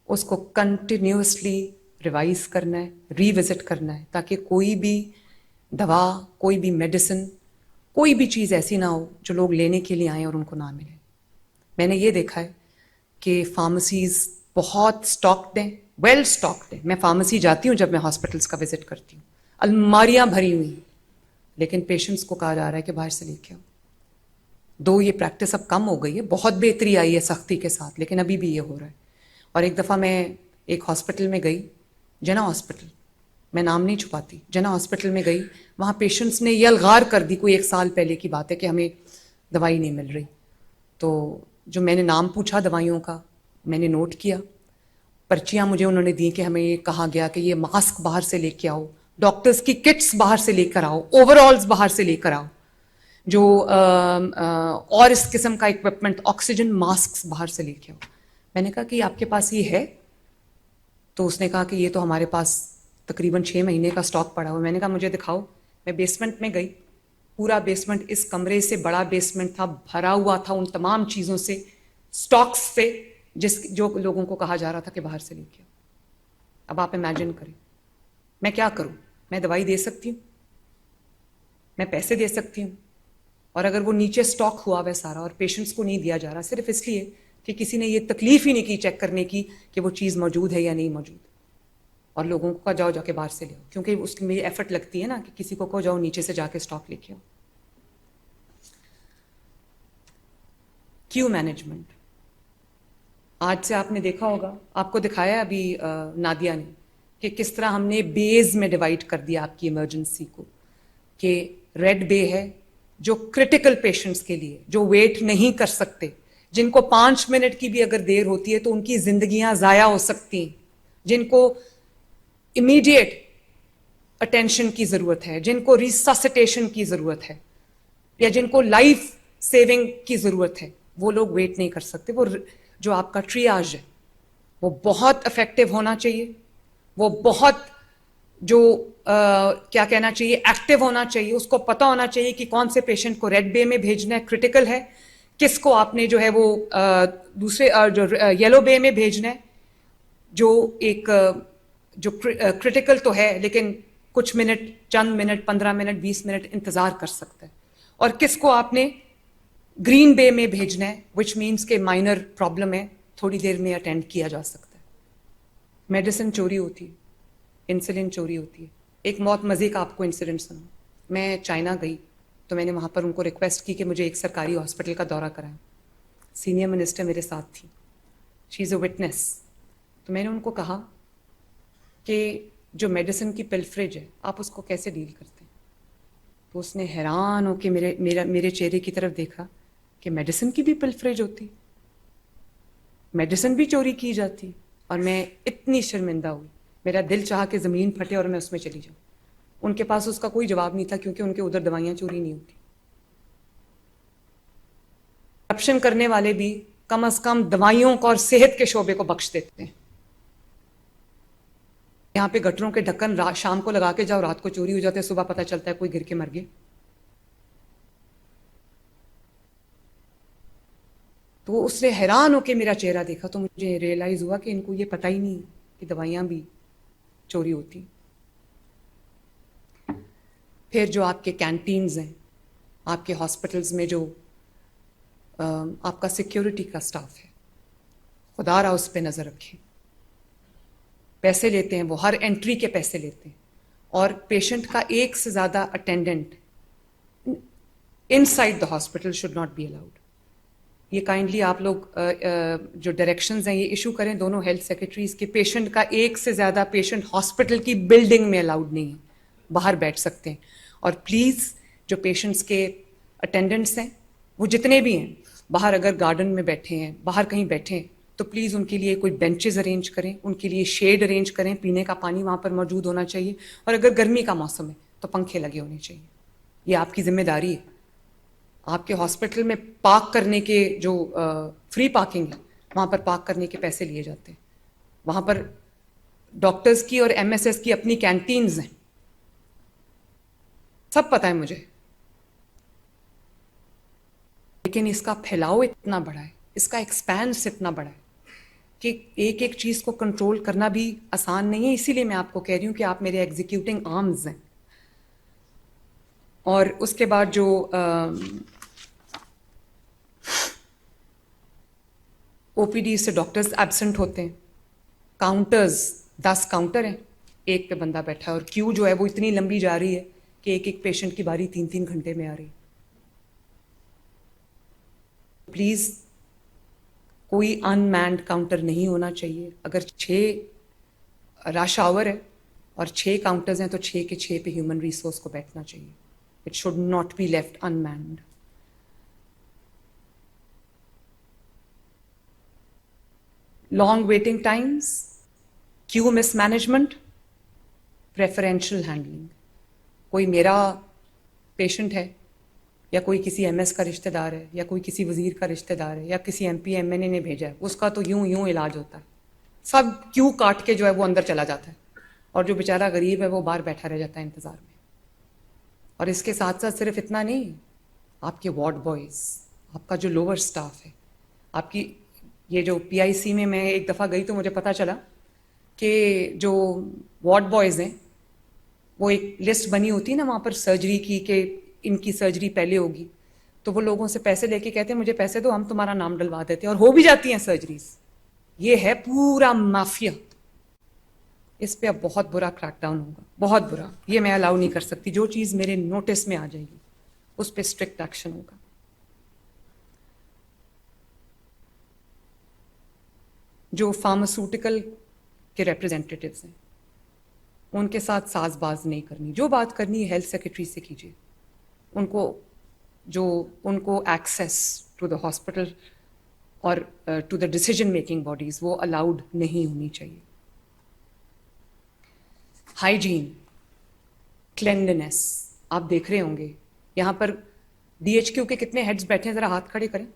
اس کو کنٹینیوسلی ریوائز کرنا ہے، ری وزٹ کرنا ہے، تاکہ کوئی بھی دوا، کوئی بھی میڈیسن، کوئی بھی چیز ایسی نہ ہو جو لوگ لینے کے لیے آئیں اور ان کو نہ ملے. میں نے یہ دیکھا ہے کہ فارمیسیز بہت اسٹاکڈ ہیں، ویل اسٹاکڈ ہیں. میں فارمیسی جاتی ہوں جب میں ہاسپٹلس کا وزٹ کرتی ہوں، الماریاں بھری ہوئی ہیں، لیکن پیشنٹس کو کہا جا رہا ہے کہ باہر سے لے کے آؤ. دو یہ پریکٹس اب کم ہو گئی ہے، بہت بہتری آئی ہے سختی کے ساتھ، لیکن ابھی بھی یہ ہو رہا ہے. اور ایک دفعہ میں ایک ہاسپٹل میں گئی، جنا ہاسپٹل، میں نام نہیں چھپاتی، جنا ہاسپٹل میں گئی، وہاں پیشنٹس نے یہ الغار کر دی، کوئی 1 سال پہلے کی بات ہے، کہ ہمیں دوائی نہیں مل رہی. تو جو میں نے نام پوچھا دوائیوں کا، میں نے نوٹ کیا، پرچیاں مجھے انہوں نے دی کہ ہمیں یہ کہا گیا کہ یہ ماسک باہر سے لے کے آؤ، ڈاکٹرز کی کٹس باہر سے لے کر آؤ، اوور آلز باہر سے لے کر آؤ، جو اور اس قسم کا اکوپمنٹ، آکسیجن ماسکس باہر سے لے کے آؤ. میں نے کہا کہ آپ کے پاس یہ ہے؟ تو اس نے کہا کہ یہ تو ہمارے پاس تقریباً 6 مہینے کا اسٹاک پڑا ہوا. میں نے کہا مجھے دکھاؤ. میں بیسمنٹ میں گئی، پورا بیسمنٹ، اس کمرے سے بڑا بیسمنٹ تھا، بھرا ہوا تھا ان تمام چیزوں سے، اسٹاکس سے، جو لوگوں کو کہا جا رہا تھا کہ باہر سے لے کے آؤ. اب آپ امیجن کریں میں کیا کروں. میں دوائی دے سکتی ہوں، میں پیسے دے سکتی ہوں، اور اگر وہ نیچے اسٹاک ہوا ہوا ہے سارا اور پیشنٹس کو نہیں دیا جا رہا صرف اس لیے کہ کسی نے یہ تکلیف ہی نہیں کی چیک کرنے کی کہ وہ چیز موجود ہے یا نہیں موجود، اور لوگوں کو جاؤ جا کے باہر سے لے آؤ، کیونکہ اس کی میری ایفرٹ لگتی ہے نا کہ کسی کو کہو جاؤ نیچے سے جا کے اسٹاک لے کے آؤ. کیو مینجمنٹ، آج سے آپ نے دیکھا ہوگا، آپ کو دکھایا ابھی نادیہ نے، کہ کس طرح ہم نے بیز میں ڈیوائڈ کر دیا آپ کی ایمرجنسی کو، کہ ریڈ بے ہے جو کرٹیکل پیشنٹس کے لیے، جو ویٹ نہیں کر سکتے، جن کو 5 منٹ کی بھی اگر دیر ہوتی ہے تو ان کی زندگیاں ضائع ہو سکتی ہیں، جن کو امیڈیٹ اٹینشن کی ضرورت ہے، جن کو ریسسیٹیشن کی ضرورت ہے، یا جن کو لائف سیونگ کی ضرورت ہے، وہ لوگ ویٹ نہیں کر سکتے. وہ جو آپ کا ٹریاج ہے وہ بہت افیکٹو ہونا چاہیے، وہ بہت جو کیا کہنا چاہیے، ایکٹیو ہونا چاہیے. اس کو پتہ ہونا چاہیے کہ کون سے پیشنٹ کو ریڈ بے میں بھیجنا ہے، کرٹیکل ہے، کس کو آپ نے جو ہے وہ دوسرے جو یلو بے میں بھیجنا ہے جو ایک جو کرٹیکل تو ہے لیکن کچھ منٹ چند منٹ 15 منٹ 20 منٹ انتظار کر سکتا ہے, اور کس کو آپ نے گرین بے میں بھیجنا ہے وچ مینس کہ مائنر پرابلم ہے, تھوڑی دیر میں اٹینڈ کیا جا سکتا ہے. میڈیسن چوری ہوتی ہے, انسولین چوری ہوتی ہے. ایک بہت مزے کا آپ کو انسیڈنٹ سناؤں. میں چائنا گئی تو میں نے وہاں پر ان کو ریکویسٹ کی کہ مجھے ایک سرکاری ہاسپٹل کا دورہ کرائیں. سینئر منسٹر میرے ساتھ تھی, شی از اے وٹنس. تو میں نے ان کو کہا کہ جو میڈیسن کی پلفریج ہے آپ اس کو کیسے ڈیل کرتے ہیں. تو اس نے حیران ہو کے میرے چہرے کی طرف دیکھا کہ میڈیسن کی بھی پلفریج ہوتی, میڈیسن بھی چوری کی جاتی. اور میں اتنی شرمندہ ہوئی, میرا دل چاہا کہ زمین پھٹے اور میں اس میں چلی جاؤں. ان کے پاس اس کا کوئی جواب نہیں تھا کیونکہ ان کے ادھر دوائیاں چوری نہیں ہوتی. کرپشن کرنے والے بھی کم از کم دوائیوں کو اور صحت کے شعبے کو بخش دیتے ہیں. یہاں پہ گٹروں کے ڈھکن شام کو لگا کے جاؤ, رات کو چوری ہو جاتے ہیں, صبح پتہ چلتا ہے کوئی گر کے مر گئے. تو اس نے حیران ہو کے میرا چہرہ دیکھا تو مجھے ریئلائز ہوا کہ ان کو یہ پتہ ہی نہیں کہ دوائیاں بھی چوری ہوتی. پھر جو آپ کے کینٹینز ہیں, آپ کے ہاسپٹلز میں جو آپ کا سیکیورٹی کا سٹاف ہے, خدا را اس پہ نظر رکھیں. پیسے لیتے ہیں وہ, ہر انٹری کے پیسے لیتے ہیں, اور پیشنٹ کا ایک سے زیادہ attendant inside the hospital should not be allowed. یہ کائنڈلی آپ لوگ جو ڈائریکشنز ہیں یہ ایشو کریں دونوں ہیلتھ سیکرٹریز کے. پیشنٹ کا ایک سے زیادہ پیشنٹ ہاسپٹل کی بلڈنگ میں الاؤڈ نہیں ہے, باہر بیٹھ سکتے ہیں. اور پلیز جو پیشنٹس کے اٹینڈنٹس ہیں وہ جتنے بھی ہیں, باہر اگر گارڈن میں بیٹھے ہیں, باہر کہیں بیٹھے ہیں, تو پلیز ان کے لیے کوئی بینچز ارینج کریں, ان کے لیے شیڈ ارینج کریں, پینے کا پانی وہاں پر موجود ہونا چاہیے, اور اگر گرمی کا موسم ہے تو پنکھے لگے ہونے چاہیے. یہ آپ کی ذمہ داری ہے. آپ کے ہاسپٹل میں پارک کرنے کے جو فری پارکنگ ہے وہاں پر پارک کرنے کے پیسے لیے جاتے ہیں. وہاں پر ڈاکٹرز کی اور ایم ایس ایس کی اپنی کینٹینز ہیں, سب پتہ ہے مجھے. لیکن اس کا پھیلاؤ اتنا بڑا ہے, اس کا ایکسپینس اتنا بڑا ہے کہ ایک ایک چیز کو کنٹرول کرنا بھی آسان نہیں ہے. اسی لیے میں آپ کو کہہ رہی ہوں کہ آپ میرے ایگزیکیوٹنگ آرمز ہیں. اور اس کے بعد جو او پی ڈی سے ڈاکٹرز ایبسنٹ ہوتے ہیں, کاؤنٹرز 10 کاؤنٹر ہیں, ایک پہ بندہ بیٹھا ہے, اور کیو جو ہے وہ اتنی لمبی جا رہی ہے کہ ایک ایک پیشنٹ کی باری 3-3 گھنٹے میں آ رہی ہے. پلیز کوئی ان مینڈ کاؤنٹر نہیں ہونا چاہیے. اگر 6 رش آور ہے اور 6 کاؤنٹرز ہیں تو 6 کے 6 پہ ہیومن ریسورس کو بیٹھنا چاہیے. It should not be left unmanned. Long waiting times, queue mismanagement, preferential handling. کوئی میرا پیشنٹ ہے یا کوئی کسی ایم ایس کا رشتہ دار ہے یا کوئی کسی وزیر کا رشتہ دار ہے یا کسی ایم پی ایم این اے نے بھیجا ہے, اس کا تو یوں علاج ہوتا ہے. سب کیوں کاٹ کے جو ہے وہ اندر چلا جاتا ہے, اور جو بیچارہ غریب ہے وہ باہر بیٹھا رہ جاتا ہے انتظار میں. اور اس کے ساتھ ساتھ صرف اتنا نہیں, آپ کے وارڈ بوائز, آپ کا جو لوور سٹاف ہے, آپ کی یہ جو پی آئی سی میں ایک دفعہ گئی تو مجھے پتہ چلا کہ جو وارڈ بوائز ہیں وہ ایک لسٹ بنی ہوتی ہے نا وہاں پر سرجری کی کہ ان کی سرجری پہلے ہوگی, تو وہ لوگوں سے پیسے لے کے کہتے ہیں مجھے پیسے دو, ہم تمہارا نام ڈلوا دیتے ہیں, اور ہو بھی جاتی ہیں سرجریز. یہ ہے پورا مافیا. اس پہ اب بہت برا کریک ڈاؤن ہوگا, بہت برا. یہ میں الاؤ نہیں کر سکتی. جو چیز میرے نوٹس میں آ جائے گی اس پہ اسٹرکٹ ایکشن ہوگا. جو فارماسوٹیکل کے ریپرزینٹیٹیوز ہیں ان کے ساتھ ساز باز نہیں کرنی. جو بات کرنی ہے ہیلتھ سیکرٹری سے کیجیے. ان کو ایکسیس ٹو دا ہاسپٹل اور to the decision making bodies وہ الاؤڈ نہیں ہونی چاہیے. ہائیجین, کلینلینس, آپ دیکھ رہے ہوں گے یہاں پر ڈی ایچ کیو کے کتنے ہیڈز بیٹھے ہیں, ذرا ہاتھ کھڑے کریں.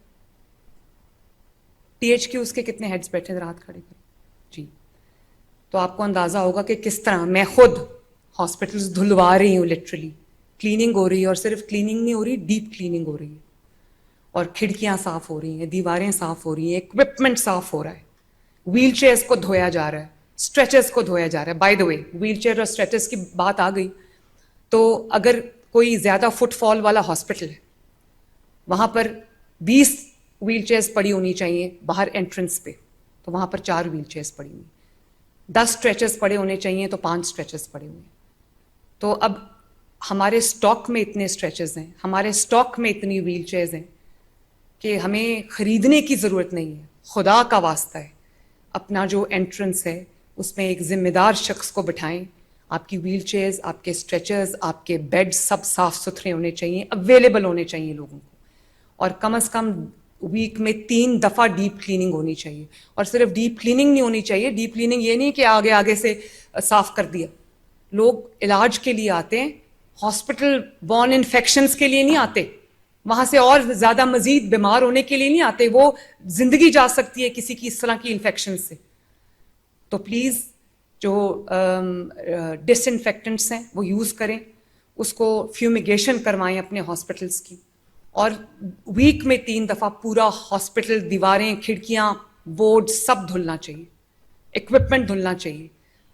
ٹی ایچ کیوز کے کتنے ہیڈز بیٹھے ہیں, ذرا ہاتھ کھڑے کریں. جی, تو آپ کو اندازہ ہوگا کہ کس طرح میں خود ہاسپٹلز دھلوا رہی ہوں. لٹرلی کلیننگ ہو رہی ہے, اور صرف کلیننگ نہیں ہو رہی, ڈیپ کلیننگ ہو رہی ہے. اور کھڑکیاں صاف ہو رہی ہیں, دیواریں صاف ہو رہی ہیں, اکوپمنٹ صاف ہو رہا ہے, ویل چیئرس کو دھویا جا رہا ہے, اسٹریچرس کو دھویا جا رہا ہے. By the way wheel chair اور اسٹریچرس کی بات آ گئی تو اگر کوئی زیادہ فٹ فال والا ہاسپٹل ہے وہاں پر 20 ویل چیئرس پڑی ہونی چاہیے باہر انٹرنس پہ, تو وہاں پر 4 ویل چیئرس پڑی ہوئی, 10 اسٹریچرس پڑے ہونے چاہیے تو 5 اسٹریچرس پڑے ہوئے ہیں. تو اب ہمارے اسٹاک میں اتنے اسٹریچرز ہیں, ہمارے اسٹاک میں اتنی ویل چیئرز ہیں کہ ہمیں خریدنے کی ضرورت نہیں ہے. خدا کا واسطہ ہے اپنا جو انٹرنس ہے اس میں ایک ذمہ دار شخص کو بٹھائیں. آپ کی ویل چیئرز, آپ کے اسٹریچرز, آپ کے بیڈ سب صاف ستھرے ہونے چاہیے, اویلیبل ہونے چاہیے لوگوں کو, اور کم از کم ویک میں 3 دفعہ ڈیپ کلیننگ ہونی چاہیے. اور صرف ڈیپ کلیننگ نہیں ہونی چاہیے, ڈیپ کلیننگ یہ نہیں کہ آگے آگے سے صاف کر دیا. لوگ علاج کے لیے آتے ہیں, ہاسپٹل بورن انفیکشنز کے لیے نہیں آتے, وہاں سے اور زیادہ مزید بیمار ہونے کے لیے نہیں آتے. وہ زندگی جا سکتی ہے کسی کی اس طرح کی انفیکشن سے. تو پلیز جو ڈس انفیکٹنٹس ہیں وہ یوز کریں, اس کو فیومیگیشن کروائیں اپنے ہاسپٹلس کی, اور ویک میں 3 دفعہ پورا ہاسپٹل, دیواریں, کھڑکیاں, بورڈ سب دھلنا چاہیے, اکوپمنٹ دھلنا چاہیے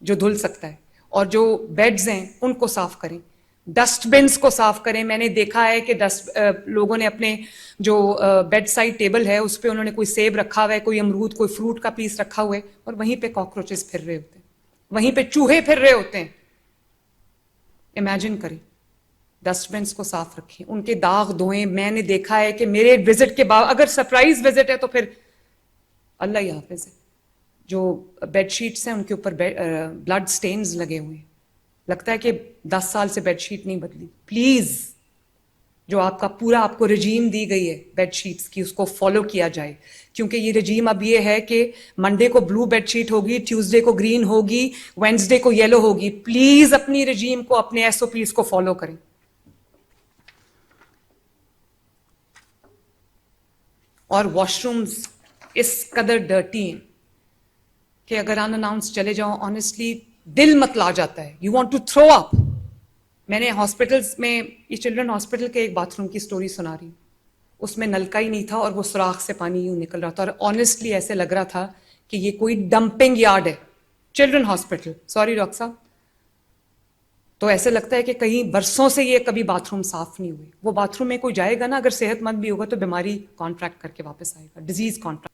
جو دھل سکتا ہے, اور جو بیڈز ہیں ان کو صاف کریں, ڈسٹ بنس کو صاف کریں. میں نے دیکھا ہے کہ لوگوں نے اپنے جو بیڈ سائڈ ٹیبل ہے اس پہ انہوں نے کوئی سیب رکھا ہوا ہے, کوئی امرود, کوئی فروٹ کا پیس رکھا ہوا ہے, اور وہیں پہ کاکروچز پھر رہے ہوتے ہیں, وہیں پہ چوہے پھر رہے ہوتے ہیں. امیجن کریں, ڈسٹ بنس کو صاف رکھیں, ان کے داغ دھوئیں. میں نے دیکھا ہے کہ میرے وزٹ کے بعد, اگر سرپرائز وزٹ ہے تو پھر اللہ ہی حافظ ہے, جو بیڈ شیٹس ہیں ان کے اوپر بلڈ سٹینز لگے ہوئے ہیں, لگتا ہے کہ 10 سال سے بیڈ شیٹ نہیں بدلی. پلیز جو آپ کو رجیم دی گئی ہے بیڈ شیٹس کی, اس کو فالو کیا جائے, کیونکہ یہ رجیم اب یہ ہے کہ منڈے کو بلو بیڈ شیٹ ہوگی, ٹیوزڈے کو گرین ہوگی, وینسڈے کو یلو ہوگی. پلیز اپنی رجیم کو, اپنے ایس او پیز کو فالو کریں. اور واش رومز اس قدر ڈرٹی ہیں کہ اگر ان اناؤنس چلے جاؤ, آنیسٹلی دل متلا جاتا ہے, you want to throw up. میں نے ہاسپٹلس میں, یہ چلڈرن ہاسپٹل کے ایک باتھ روم کی سٹوری سنا رہی ہوں, اس میں نلکا ہی نہیں تھا اور وہ سوراخ سے پانی یوں نکل رہا تھا, اور آنیسٹلی ایسے لگ رہا تھا کہ یہ کوئی ڈمپنگ یارڈ ہے. چلڈرن ہاسپٹل, سوری ڈاکٹر صاحب. تو ایسے لگتا ہے کہ کہیں برسوں سے یہ کبھی باتھ روم صاف نہیں ہوئے. وہ باتھ روم میں کوئی جائے گا نا, اگر صحت مند بھی ہوگا تو بیماری کانٹریکٹ کر کے واپس آئے گا, ڈیزیز کانٹریکٹ.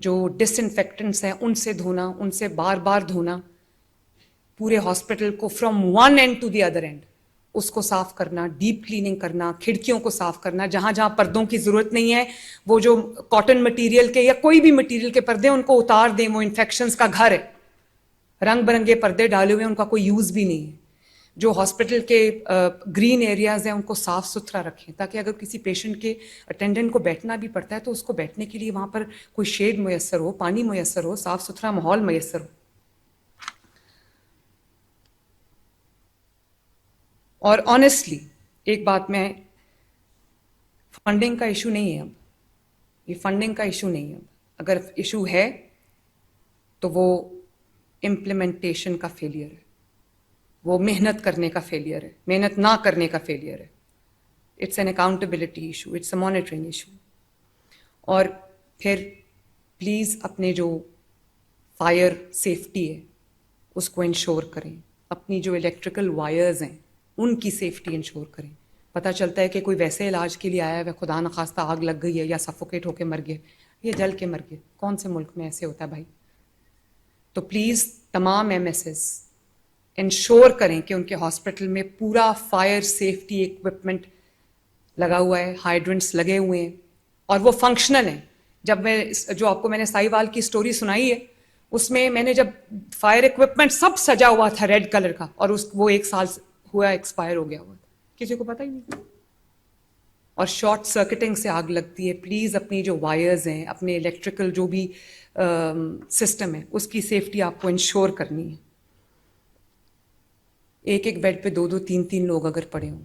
جو ڈس انفیکٹنٹس ہیں ان سے دھونا, ان سے بار بار دھونا, پورے ہاسپٹل کو from one end to the other end اس کو صاف کرنا, ڈیپ کلیننگ کرنا, کھڑکیوں کو صاف کرنا, جہاں جہاں پردوں کی ضرورت نہیں ہے وہ جو کاٹن مٹیریل کے یا کوئی بھی مٹیریل کے پردے ان کو اتار دیں. وہ انفیکشنز کا گھر ہے, رنگ برنگے پردے ڈالے ہوئے ہیں, ان کا کوئی یوز بھی نہیں ہے. جو ہاسپٹل کے گرین ایریاز ہیں ان کو صاف ستھرا رکھیں, تاکہ اگر کسی پیشنٹ کے اٹینڈنٹ کو بیٹھنا بھی پڑتا ہے تو اس کو بیٹھنے کے لیے وہاں پر کوئی شیڈ میسر ہو, پانی میسر ہو, صاف ستھرا ماحول میسر ہو. اور آنیسٹلی ایک بات, میں فنڈنگ کا ایشو نہیں ہے اب, یہ فنڈنگ کا ایشو نہیں ہے اب. اگر ایشو ہے تو وہ امپلیمنٹیشن کا فیلئر ہے, وہ محنت کرنے کا فیلئر ہے, محنت نہ کرنے کا فیلئر ہے. It's an accountability issue, it's a monitoring issue. اور پھر پلیز اپنے جو فائر سیفٹی ہے اس کو انشور کریں, اپنی جو الیکٹریکل وائرز ہیں ان کی سیفٹی انشور کریں. پتہ چلتا ہے کہ کوئی ویسے علاج کے لیے آیا ہے, خدا نخواستہ آگ لگ گئی ہے یا سفوکیٹ ہو کے مر گئے, یہ جل کے مر گئے. کون سے ملک میں ایسے ہوتا ہے بھائی؟ تو پلیز تمام ایم ایس ایز انشور کریں کہ ان کے ہاسپٹل میں پورا فائر سیفٹی ایکوپمنٹ لگا ہوا ہے, ہائیڈرنٹس لگے ہوئے ہیں اور وہ فنکشنل ہیں. جب جو آپ کو میں نے سائی وال کی سٹوری سنائی ہے اس میں نے جب فائر ایکوپمنٹ سب سجا ہوا تھا ریڈ کلر کا, اور وہ 1 سال ہوا ایکسپائر ہو گیا ہوا تھا, کسی کو پتہ ہی نہیں. اور شارٹ سرکٹنگ سے آگ لگتی ہے. پلیز اپنی جو وائرز ہیں, اپنے الیکٹریکل جو بھی سسٹم ہے اس کی سیفٹی آپ کو انشور کرنی ہے. ایک بیڈ پہ 2-2 3-3 لوگ اگر پڑے ہوں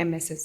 MSs,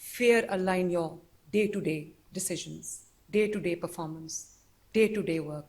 Fair align your day-to-day decisions, day-to-day performance, day-to-day work.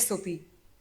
SOP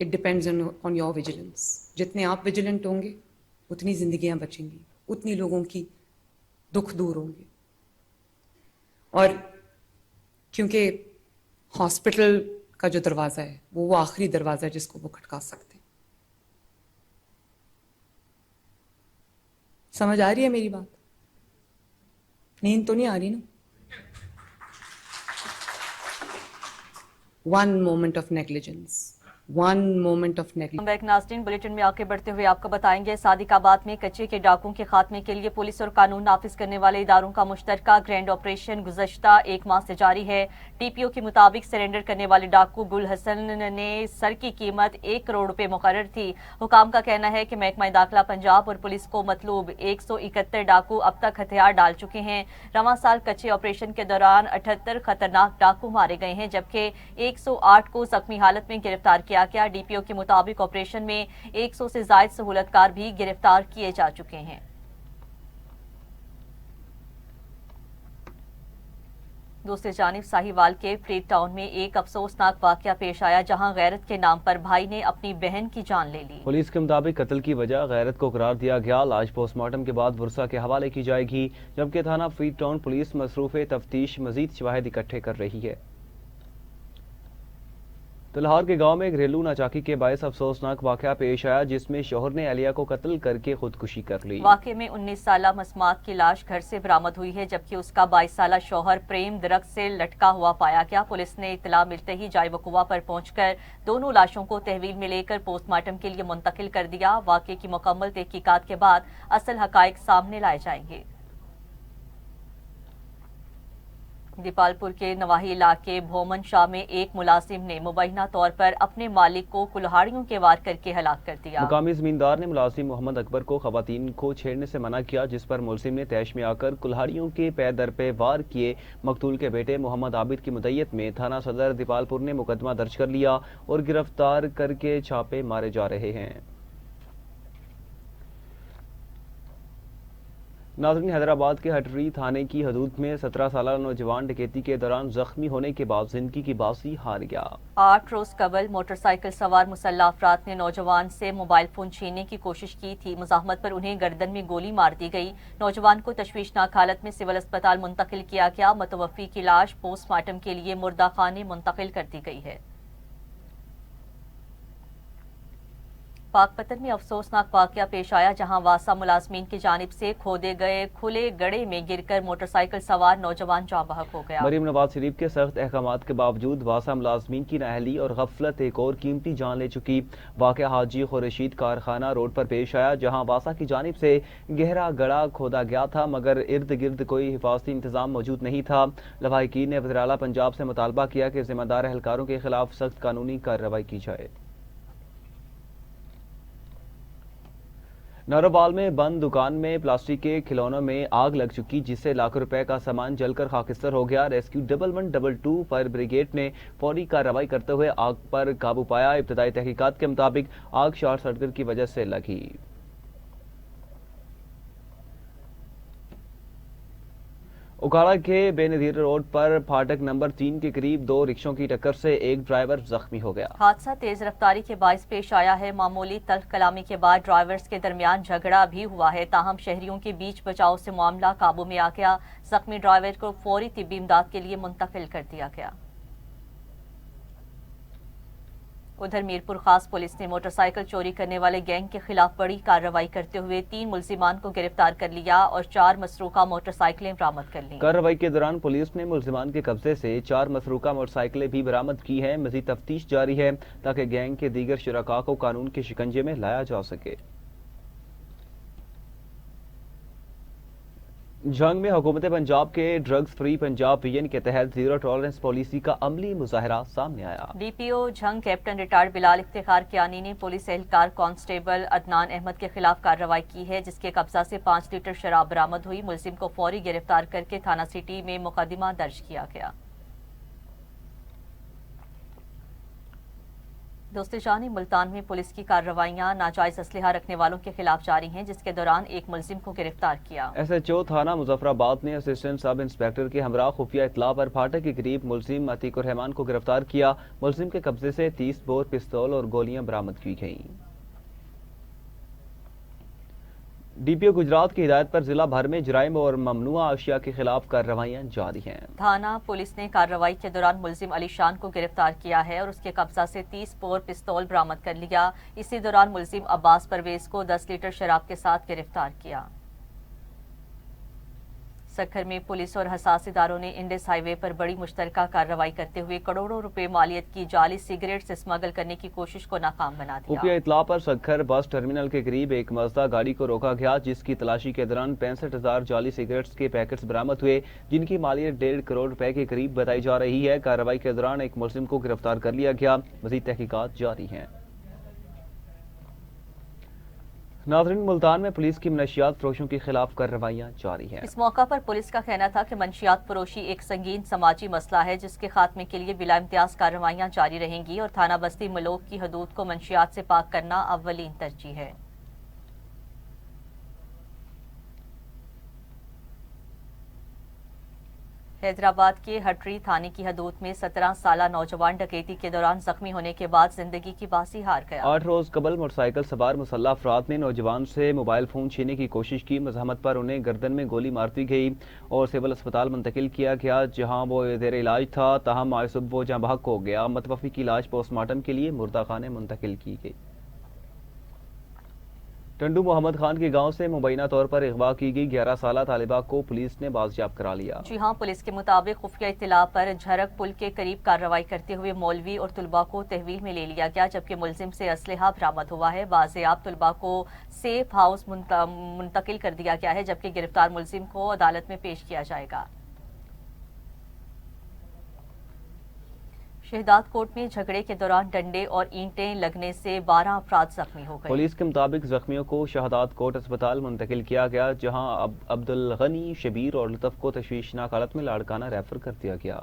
It depends on your vigilance. جتنے آپ ویجیلنٹ ہوں گے اتنی زندگیاں بچیں گی, اتنی لوگوں کی دکھ دور ہوں گے. اور کیونکہ ہاسپٹل کا جو دروازہ ہے وہ آخری دروازہ ہے جس کو وہ کھٹکا سکتے ہیں. سمجھ آ رہی ہے میری بات؟ نیند تو نہیں آ رہی نا؟ one moment of negligence. Back ناظرین بلیٹن میں آگے بڑھتے ہوئے آپ کو بتائیں گے صادق آباد میں کچے کے ڈاکوں کے خاتمے کے لیے پولیس اور قانون نافذ کرنے والے اداروں کا مشترکہ گرینڈ آپریشن گزشتہ 1 ماہ سے جاری ہے. ٹی پی او کے مطابق سرنڈر کرنے والے ڈاکو گل حسن نے سر کی قیمت 1 کروڑ روپے مقرر تھی. حکام کا کہنا ہے کہ محکمہ داخلہ پنجاب اور پولیس کو مطلوب 171 ڈاکو اب تک ہتھیار ڈال چکے ہیں. رواں سال کچے آپریشن کے دوران 78 خطرناک ڈاکو مارے گئے ہیں جبکہ 108 کو زخمی حالت میں گرفتار کیا گیا. ڈی پی او کے مطابق آپریشن میں 100 سے زائد سہولتکار بھی گرفتار کیے جا چکے ہیں. دوسری جانب ساہیوال کے فریڈ ٹاؤن میں ایک افسوسناک واقعہ پیش آیا جہاں غیرت کے نام پر بھائی نے اپنی بہن کی جان لے لی. پولیس کے مطابق قتل کی وجہ غیرت کو قرار دیا گیا. لاش پوسٹ مارٹم کے بعد ورثہ کے حوالے کی جائے گی جبکہ تھانہ فریڈ ٹاؤن پولیس مصروف تفتیش مزید شواہد اکٹھے کر رہی ہے. تو لاہور کے گاؤں میں گھریلو ناچاکی کے باعث افسوسناک واقعہ پیش آیا جس میں شوہر نے اہلیہ کو قتل کر کے خودکشی کر لی. واقعے میں 19 سالہ مسمات کی لاش گھر سے برآمد ہوئی ہے جبکہ اس کا 22 سالہ شوہر پریم درخت سے لٹکا ہوا پایا گیا. پولیس نے اطلاع ملتے ہی جائے وقوع پر پہنچ کر دونوں لاشوں کو تحویل میں لے کر پوسٹ مارٹم کے لیے منتقل کر دیا. واقعے کی مکمل تحقیقات کے بعد اصل حقائق سامنے لائے جائیں گے. دیپال پور کے نواحی علاقے بھومن شاہ میں ایک ملازم نے مبینہ طور پر اپنے مالک کو کلہاڑیوں کے وار کر کے ہلاک کر دیا. مقامی زمیندار نے ملازم محمد اکبر کو خواتین کو چھیڑنے سے منع کیا جس پر ملزم نے طیش میں آ کر کلہاڑیوں کے پے در پہ وار کیے. مقتول کے بیٹے محمد عابد کی مدعیت میں تھانہ صدر دیپال پور نے مقدمہ درج کر لیا اور گرفتار کر کے چھاپے مارے جا رہے ہیں. ناظرین حیدرآباد کے ہٹری تھانے کی حدود میں 17 سالہ نوجوان ڈکیتی کے دوران زخمی ہونے کے بعد زندگی کی بازی ہار گیا. 8 روز قبل موٹر سائیکل سوار مسلح افراد نے نوجوان سے موبائل فون چھیننے کی کوشش کی تھی. مزاحمت پر انہیں گردن میں گولی مار دی گئی. نوجوان کو تشویشناک حالت میں سول اسپتال منتقل کیا گیا. متوفی کی لاش پوسٹ مارٹم کے لیے مردہ خانے منتقل کر دی گئی ہے. پاک پتن میں افسوسناک واقعہ پیش آیا جہاں واسا ملازمین کی جانب سے کھودے گئے کھلے گڑھے میں گر کر موٹر سائیکل سوار نوجوان جاں بحق ہو گیا. مریم نواز شریف کے سخت احکامات کے باوجود واسا ملازمین کی نااہلی اور غفلت ایک اور قیمتی جان لے چکی. واقعہ حاجی خورشید کارخانہ روڈ پر پیش آیا جہاں واسا کی جانب سے گہرا گڑھا کھودا گیا تھا مگر ارد گرد کوئی حفاظتی انتظام موجود نہیں تھا. لواحقین نے وزیر اعلیٰ پنجاب سے مطالبہ کیا کہ ذمہ دار اہلکاروں کے خلاف سخت قانونی کارروائی کی جائے. ناروبال میں بند دکان میں پلاسٹک کے کھلونوں میں آگ لگ چکی جس سے لاکھوں روپے کا سامان جل کر خاکستر ہو گیا. ریسکیو 1122 فائر بریگیڈ نے فوری کارروائی کرتے ہوئے آگ پر قابو پایا. ابتدائی تحقیقات کے مطابق آگ شارٹ سرکٹ کی وجہ سے لگی. اکاڑا کے بے نظیر روڈ پر پھاٹک نمبر 3 کے قریب 2 رکشوں کی ٹکر سے ایک ڈرائیور زخمی ہو گیا. حادثہ تیز رفتاری کے باعث پیش آیا ہے. معمولی تلخ کلامی کے بعد ڈرائیورز کے درمیان جھگڑا بھی ہوا ہے تاہم شہریوں کے بیچ بچاؤ سے معاملہ قابو میں آ گیا. زخمی ڈرائیور کو فوری طبی امداد کے لیے منتقل کر دیا گیا. ادھر میرپور خاص پولیس نے موٹر سائیکل چوری کرنے والے گینگ کے خلاف بڑی کارروائی کرتے ہوئے 3 ملزمان کو گرفتار کر لیا اور 4 مسروقہ موٹر سائیکلیں برآمد کر لیں. کارروائی کے دوران پولیس نے ملزمان کے قبضے سے 4 مسروقہ موٹر سائیکلیں بھی برآمد کی ہیں. مزید تفتیش جاری ہے تاکہ گینگ کے دیگر شرکاء کو قانون کے شکنجے میں لایا جا سکے. جھنگ میں حکومت پنجاب کے ڈرگز فری پنجاب ویژن کے تحت زیرو ٹالرنس پالیسی کا عملی مظاہرہ سامنے آیا. ڈی پی او جھنگ کیپٹن ریٹائرڈ بلال افتخار کیانی نے پولیس اہلکار کانسٹیبل عدنان احمد کے خلاف کارروائی کی ہے جس کے قبضہ سے 5 لیٹر شراب برآمد ہوئی. ملزم کو فوری گرفتار کر کے تھانہ سٹی میں مقدمہ درج کیا گیا. دوستی جانی ملتان میں پولیس کی کارروائیاں ناجائز اسلحہ رکھنے والوں کے خلاف جاری ہیں، جس کے دوران ایک ملزم کو گرفتار کیا۔ ایس ایچ او تھانہ مظفر آباد نے اسسٹنٹ سب انسپیکٹر کے ہمراہ خفیہ اطلاع پر پھاٹک کے قریب ملزم عتیق الرحمان کو گرفتار کیا۔ ملزم کے قبضے سے 30 بور پستول اور گولیاں برآمد کی گئیں۔ ڈی پی او گجرات کی ہدایت پر ضلع بھر میں جرائم اور ممنوعہ اشیاء کے خلاف کارروائیاں جاری ہیں۔ تھانہ پولیس نے کارروائی کے دوران ملزم علی شان کو گرفتار کیا ہے اور اس کے قبضہ سے 30 بور پستول برآمد کر لیا۔ اسی دوران ملزم عباس پرویز کو 10 لیٹر شراب کے ساتھ گرفتار کیا۔ سکھر میں پولیس اور حساس اداروں نے انڈس ہائی وے پر بڑی مشترکہ کارروائی کرتے ہوئے کروڑوں روپے مالیت کی جعلی سگریٹ اسمگل کرنے کی کوشش کو ناکام بنا دیا۔ خفیہ اطلاع پر سکھر بس ٹرمینل کے قریب ایک مزدہ گاڑی کو روکا گیا، جس کی تلاشی کے دوران 65,000 جعلی سگریٹس کے پیکٹس برآمد ہوئے، جن کی مالیت 1.5 کروڑ روپے کے قریب بتائی جا رہی ہے۔ کارروائی کے دوران ایک ملزم کو گرفتار کر لیا گیا۔ مزید تحقیقات جاری ہیں۔ ناظرین، ملتان میں پولیس کی منشیات فروشوں کے خلاف کارروائیاں جاری ہیں۔ اس موقع پر پولیس کا کہنا تھا کہ منشیات فروشی ایک سنگین سماجی مسئلہ ہے، جس کے خاتمے کے لیے بلا امتیاز کارروائیاں جاری رہیں گی اور تھانہ بستی ملوک کی حدود کو منشیات سے پاک کرنا اولین ترجیح ہے۔ حیدرآباد کے ہٹری تھانے کی حدود میں 17 سالہ نوجوان ڈکیتی کے دوران زخمی ہونے کے بعد زندگی کی بازی ہار گیا۔ 8 روز قبل موٹر سائیکل سوار مسلح افراد نے نوجوان سے موبائل فون چھیننے کی کوشش کی۔ مزاحمت پر انہیں گردن میں گولی مار دی گئی اور سول اسپتال منتقل کیا گیا، جہاں وہ زیر علاج تھا۔ تاہم آج صبح وہ جاں بحق ہو گیا۔ متوفی کی لاش پوسٹ مارٹم کے لیے مردہ خانے منتقل کی گئی۔ ٹنڈو محمد خان کے گاؤں سے مبینہ طور پر اغوا کی گئی 11 سالہ طالبہ کو پولیس نے بازیاب کرا لیا۔ جی ہاں، پولیس کے مطابق خفیہ اطلاع پر جھرک پل کے قریب کارروائی کرتے ہوئے مولوی اور طلباء کو تحویل میں لے لیا گیا، جبکہ ملزم سے اسلحہ برآمد ہوا ہے۔ بازیاب طلباء کو سیف ہاؤس منتقل کر دیا گیا ہے، جبکہ گرفتار ملزم کو عدالت میں پیش کیا جائے گا۔ شہداد کوٹ میں جھگڑے کے دوران ڈنڈے اور اینٹیں لگنے سے 12 افراد زخمی ہو گئے۔ پولیس کے مطابق زخمیوں کو شہداد کوٹ اسپتال منتقل کیا گیا، جہاں عبدالغنی، شبیر اور لطف کو تشویشناک حالت میں لاڑکانہ ریفر کر دیا گیا۔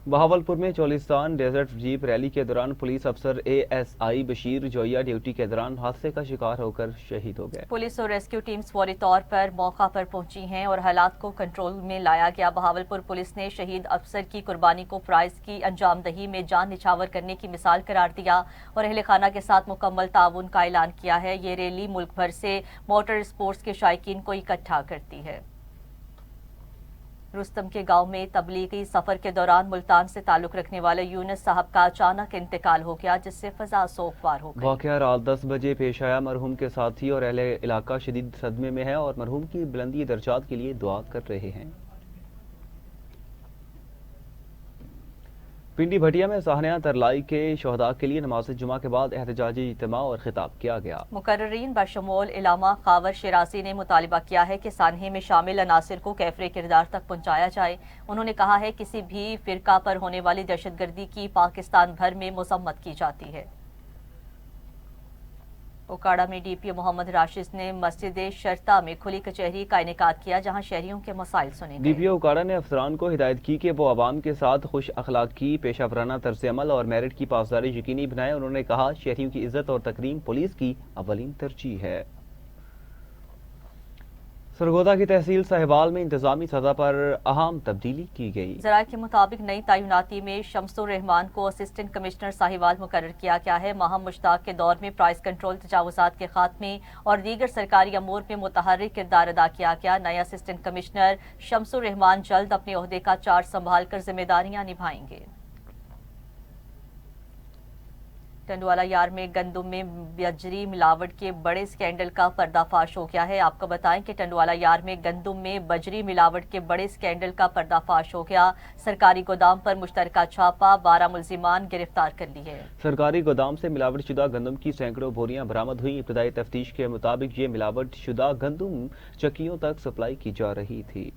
بہاولپور میں چولستان ڈیزرٹ جیپ ریلی کے دوران پولیس افسر ASI بشیر جویا ڈیوٹی کے دوران حادثے کا شکار ہو کر شہید ہو گئے۔ پولیس اور ریسکیو ٹیمز فوری طور پر موقع پر پہنچی ہیں اور حالات کو کنٹرول میں لایا گیا۔ بہاولپور پولیس نے شہید افسر کی قربانی کو فرائض کی انجام دہی میں جان نچھاور کرنے کی مثال قرار دیا اور اہل خانہ کے ساتھ مکمل تعاون کا اعلان کیا ہے۔ یہ ریلی ملک بھر سے موٹر اسپورٹس کے شائقین کو اکٹھا کرتی ہے۔ رستم کے گاؤں میں تبلیغی سفر کے دوران ملتان سے تعلق رکھنے والے یونس صاحب کا اچانک انتقال ہو گیا، جس سے فضا سوگوار ہو گئی۔ واقعہ رات 10 بجے پیش آیا۔ مرحوم کے ساتھی اور اہل علاقہ شدید صدمے میں ہے اور مرحوم کی بلندی درجات کے لیے دعا کر رہے ہیں۔ پنڈی بھٹیا میں ساحنہ ترلائی کے شہداء کے لیے نماز جمعہ کے بعد احتجاجی اجتماع اور خطاب کیا گیا۔ مقررین بشمول علامہ خاور شیرازی نے مطالبہ کیا ہے کہ سانحے میں شامل عناصر کو کیفر کردار تک پہنچایا جائے۔ انہوں نے کہا ہے کسی بھی فرقہ پر ہونے والی دہشت گردی کی پاکستان بھر میں مذمت کی جاتی ہے۔ اوکاڑا میں ڈی پی او محمد راشد نے مسجد شرطہ میں کھلی کچہری کا انعقاد کیا، جہاں شہریوں کے مسائل سنے گئے۔ ڈی پی او اوکاڑا نے افسران کو ہدایت کی کہ وہ عوام کے ساتھ خوش اخلاقی، پیشہ ورانہ طرز عمل اور میرٹ کی پاسداری یقینی بنائیں۔ انہوں نے کہا شہریوں کی عزت اور تکریم پولیس کی اولین ترجیح ہے۔ سرگودا کی تحصیل ساہیوال میں انتظامی سطح پر اہم تبدیلی کی گئی۔ ذرائع کے مطابق نئی تعیناتی میں شمس الرحمان کو اسسٹنٹ کمشنر ساہیوال مقرر کیا گیا ہے۔ ماہم مشتاق کے دور میں پرائز کنٹرول، تجاوزات کے خاتمے اور دیگر سرکاری امور میں متحرک کردار ادا کیا گیا۔ نئے اسسٹنٹ کمشنر شمس الرحمان جلد اپنے عہدے کا چارج سنبھال کر ذمہ داریاں نبھائیں گے۔ ٹنڈوالا یار میں گندم میں بجری ملاوٹ کے بڑے سکینڈل کا پردہ فاش ہو گیا ہے۔ آپ کو بتائیں کہ ٹنڈوالا یار میں گندم میں بجری ملاوٹ کے بڑے سکینڈل کا پردہ فاش ہو گیا۔ سرکاری گودام پر مشترکہ چھاپہ، 12 ملزمان گرفتار کر لیے۔ سرکاری گودام سے ملاوٹ شدہ گندم کی سینکڑوں بوریاں برآمد ہوئیں۔ ابتدائی تفتیش کے مطابق یہ ملاوٹ شدہ گندم چکیوں تک سپلائی کی جا رہی تھی۔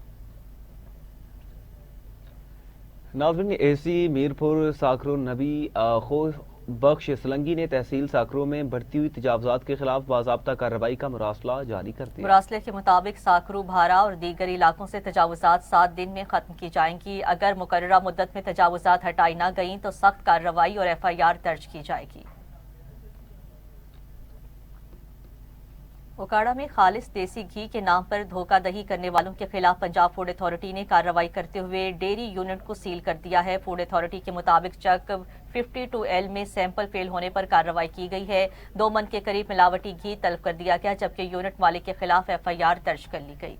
ناظرین، AC میرپور ساکر النبی بخش سلنگی نے تحصیل ساکرو میں بڑھتی ہوئی تجاوزات کے خلاف باضابطہ کارروائی کا مراسلہ جاری کر دیا۔ مراسلے کے مطابق ساکرو، بھارا اور دیگر علاقوں سے تجاوزات 7 دن میں ختم کی جائیں گی۔ اگر مقررہ مدت میں تجاوزات ہٹائی نہ گئیں تو سخت کارروائی اور FIR درج کی جائے گی۔ اوکاڑا میں خالص دیسی گھی کے نام پر دھوکہ دہی کرنے والوں کے خلاف پنجاب فوڈ اتھارٹی نے کارروائی کرتے ہوئے ڈیری یونٹ کو سیل کر دیا ہے۔ فوڈ اتھارٹی کے مطابق چک 52L میں سیمپل فیل ہونے پر کارروائی کی گئی ہے۔ 2 من کے قریب ملاوٹی گھی طلب کر دیا گیا، جبکہ یونٹ مالک کے خلاف FIR درج کر لی گئی۔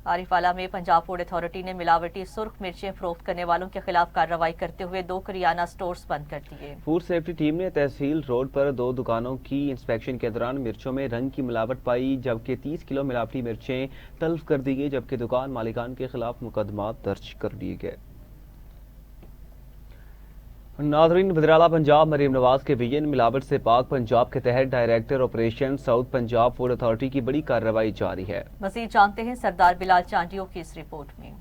عارف آلہ میں پنجاب فوڈ اتھارٹی نے ملاوٹی سرخ مرچیں فروخت کرنے والوں کے خلاف کارروائی کرتے ہوئے 2 کریانہ سٹورز بند کر دیے۔ فوڈ سیفٹی ٹیم نے تحصیل روڈ پر 2 دکانوں کی انسپیکشن کے دوران مرچوں میں رنگ کی ملاوٹ پائی، جبکہ 30 کلو ملاوٹی مرچیں طلب کر دی گئی، جبکہ دکان مالکان کے خلاف مقدمات درج کر لیے گئے۔ ناظرین، وزیراعلیٰ پنجاب مریم نواز کے ویژن ملاوٹ سے پاک پنجاب کے تحت director operation south Punjab food authority کی بڑی کارروائی جاری ہے۔ مزید جانتے ہیں سردار بلال چانڈیو کی اس رپورٹ میں۔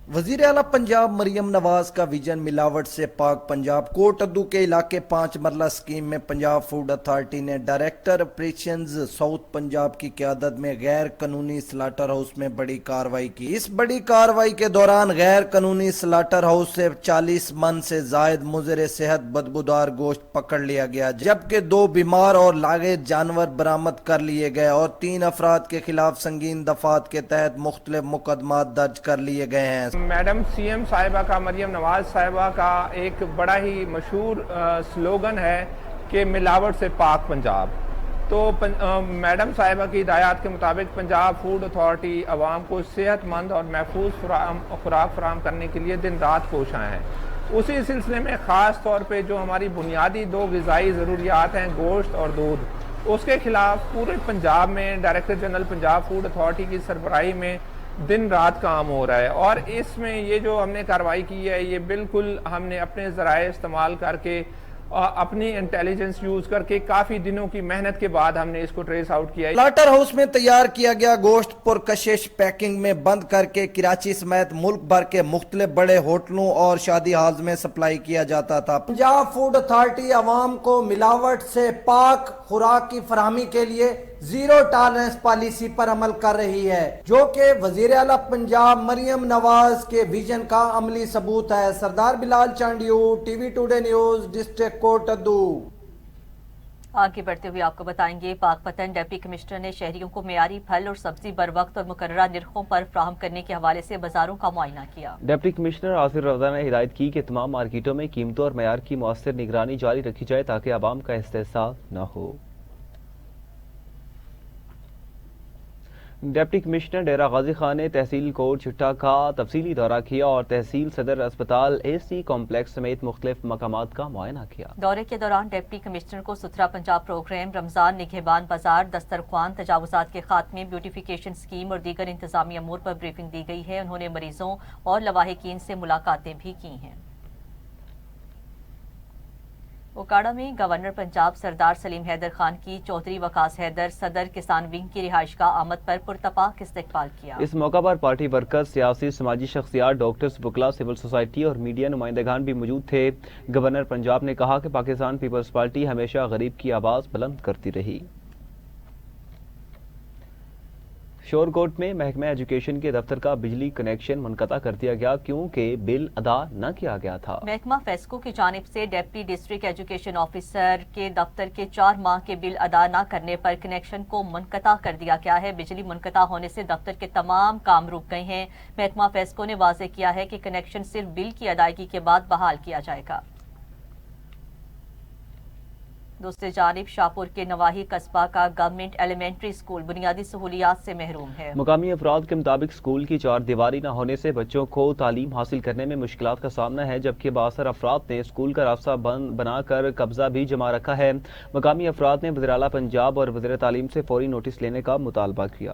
وزیر اعلیٰ پنجاب مریم نواز کا ویژن ملاوٹ سے پاک پنجاب کوٹ ادو کے علاقے 5 مرلہ اسکیم میں پنجاب فوڈ اتھارٹی نے ڈائریکٹر آپریشنز ساؤتھ پنجاب کی قیادت میں غیر قانونی سلاٹر ہاؤس میں بڑی کارروائی کی۔ اس بڑی کارروائی کے دوران غیر قانونی سلاٹر ہاؤس سے 40 من سے زائد مضر صحت بدبودار گوشت پکڑ لیا گیا، جبکہ 2 بیمار اور لاغر جانور برآمد کر لیے گئے اور 3 افراد کے خلاف سنگین دفعات کے تحت مختلف مقدمات درج کر لیے گئے ہیں۔ میڈم CM صاحبہ کا، مریم نواز صاحبہ کا ایک بڑا ہی مشہور سلوگن ہے کہ ملاوٹ سے پاک پنجاب۔ تو میڈم صاحبہ کی ہدایات کے مطابق پنجاب فوڈ اتھارٹی عوام کو صحت مند اور محفوظ خوراک فراہم کرنے کے لیے دن رات کوشاں ہیں۔ اسی سلسلے میں خاص طور پہ جو ہماری بنیادی 2 غذائی ضروریات ہیں، گوشت اور دودھ، اس کے خلاف پورے پنجاب میں director general Punjab food authority کی سربراہی میں دن رات کام ہو رہا ہے۔ اور اس میں یہ جو ہم نے کارروائی کی ہے، یہ بالکل ہم نے اپنے ذرائع استعمال کر کے، اپنی انٹیلیجنس یوز کر کے، کافی دنوں کی محنت کے بعد ہم نے اس کو ٹریس آؤٹ کیا ہے۔ سلاٹر ہاؤس میں تیار کیا گیا گوشت پرکشش پیکنگ میں بند کر کے کراچی سمیت ملک بھر کے مختلف بڑے ہوٹلوں اور شادی ہالز میں سپلائی کیا جاتا تھا۔ پنجاب فوڈ اتھارٹی عوام کو ملاوٹ سے پاک خوراک کی فراہمی کے لیے زیرو ٹالرنس پالیسی پر عمل کر رہی ہے، جو کہ وزیر اعلیٰ پنجاب مریم نواز کے ویژن کا عملی ثبوت ہے۔ Sardar Bilal Chandio, TV today news, district Kot Addu. آگے بڑھتے ہوئے آپ کو بتائیں گے، پاک پتن ڈپٹی کمشنر نے شہریوں کو معیاری پھل اور سبزی بروقت اور مقررہ نرخوں پر فراہم کرنے کے حوالے سے بازاروں کا معائنہ کیا۔ ڈپٹی کمشنر آصف رضا نے ہدایت کی کہ تمام مارکیٹوں میں قیمتوں اور معیار کی مؤثر نگرانی جاری رکھی جائے تاکہ عوام کا استحصال نہ ہو۔ ڈپٹی کمشنر ڈیرہ غازی خان نے تحصیل کوٹ چٹا کا تفصیلی دورہ کیا اور تحصیل صدر اسپتال AC کمپلیکس سمیت مختلف مقامات کا معائنہ کیا۔ دورے کے دوران ڈپٹی کمشنر کو ستھرا پنجاب پروگرام، رمضان نگہبان بازار، دسترخوان، تجاوزات کے خاتمے، بیوٹیفیکیشن سکیم اور دیگر انتظامی امور پر بریفنگ دی گئی ہے۔ انہوں نے مریضوں اور لواحقین سے ملاقاتیں بھی کی ہیں۔ اوکاڑا میں گورنر پنجاب سردار سلیم حیدر خان کی چودھری وقاص حیدر صدر کسان ونگ کی رہائش گاہ آمد پر پرتپاک استقبال کیا۔ اس موقع پر پارٹی ورکرز، سیاسی سماجی شخصیات، ڈاکٹرز، وکلاء، سول سوسائٹی اور میڈیا نمائندگان بھی موجود تھے۔ گورنر پنجاب نے کہا کہ پاکستان پیپلز پارٹی ہمیشہ غریب کی آواز بلند کرتی رہی۔ شورکوٹ میں محکمہ ایجوکیشن کے دفتر کا بجلی کنیکشن منقطع کر دیا گیا کیونکہ بل ادا نہ کیا گیا تھا۔ محکمہ فیسکو کی جانب سے ڈپٹی ڈسٹرکٹ ایجوکیشن آفیسر کے دفتر کے 4 ماہ کے بل ادا نہ کرنے پر کنیکشن کو منقطع کر دیا گیا ہے۔ بجلی منقطع ہونے سے دفتر کے تمام کام رک گئے ہیں۔ محکمہ فیسکو نے واضح کیا ہے کہ کنیکشن صرف بل کی ادائیگی کے بعد بحال کیا جائے گا۔ دوسری جانب شاہپور کے نواحی قصبہ کا گورنمنٹ ایلیمنٹری اسکول بنیادی سہولیات سے محروم ہے۔ مقامی افراد کے مطابق اسکول کی 4 دیواری نہ ہونے سے بچوں کو تعلیم حاصل کرنے میں مشکلات کا سامنا ہے، جبکہ بااثر افراد نے اسکول کا راستہ بنا کر قبضہ بھی جما رکھا ہے۔ مقامی افراد نے وزیر اعلیٰ پنجاب اور وزیر تعلیم سے فوری نوٹس لینے کا مطالبہ کیا۔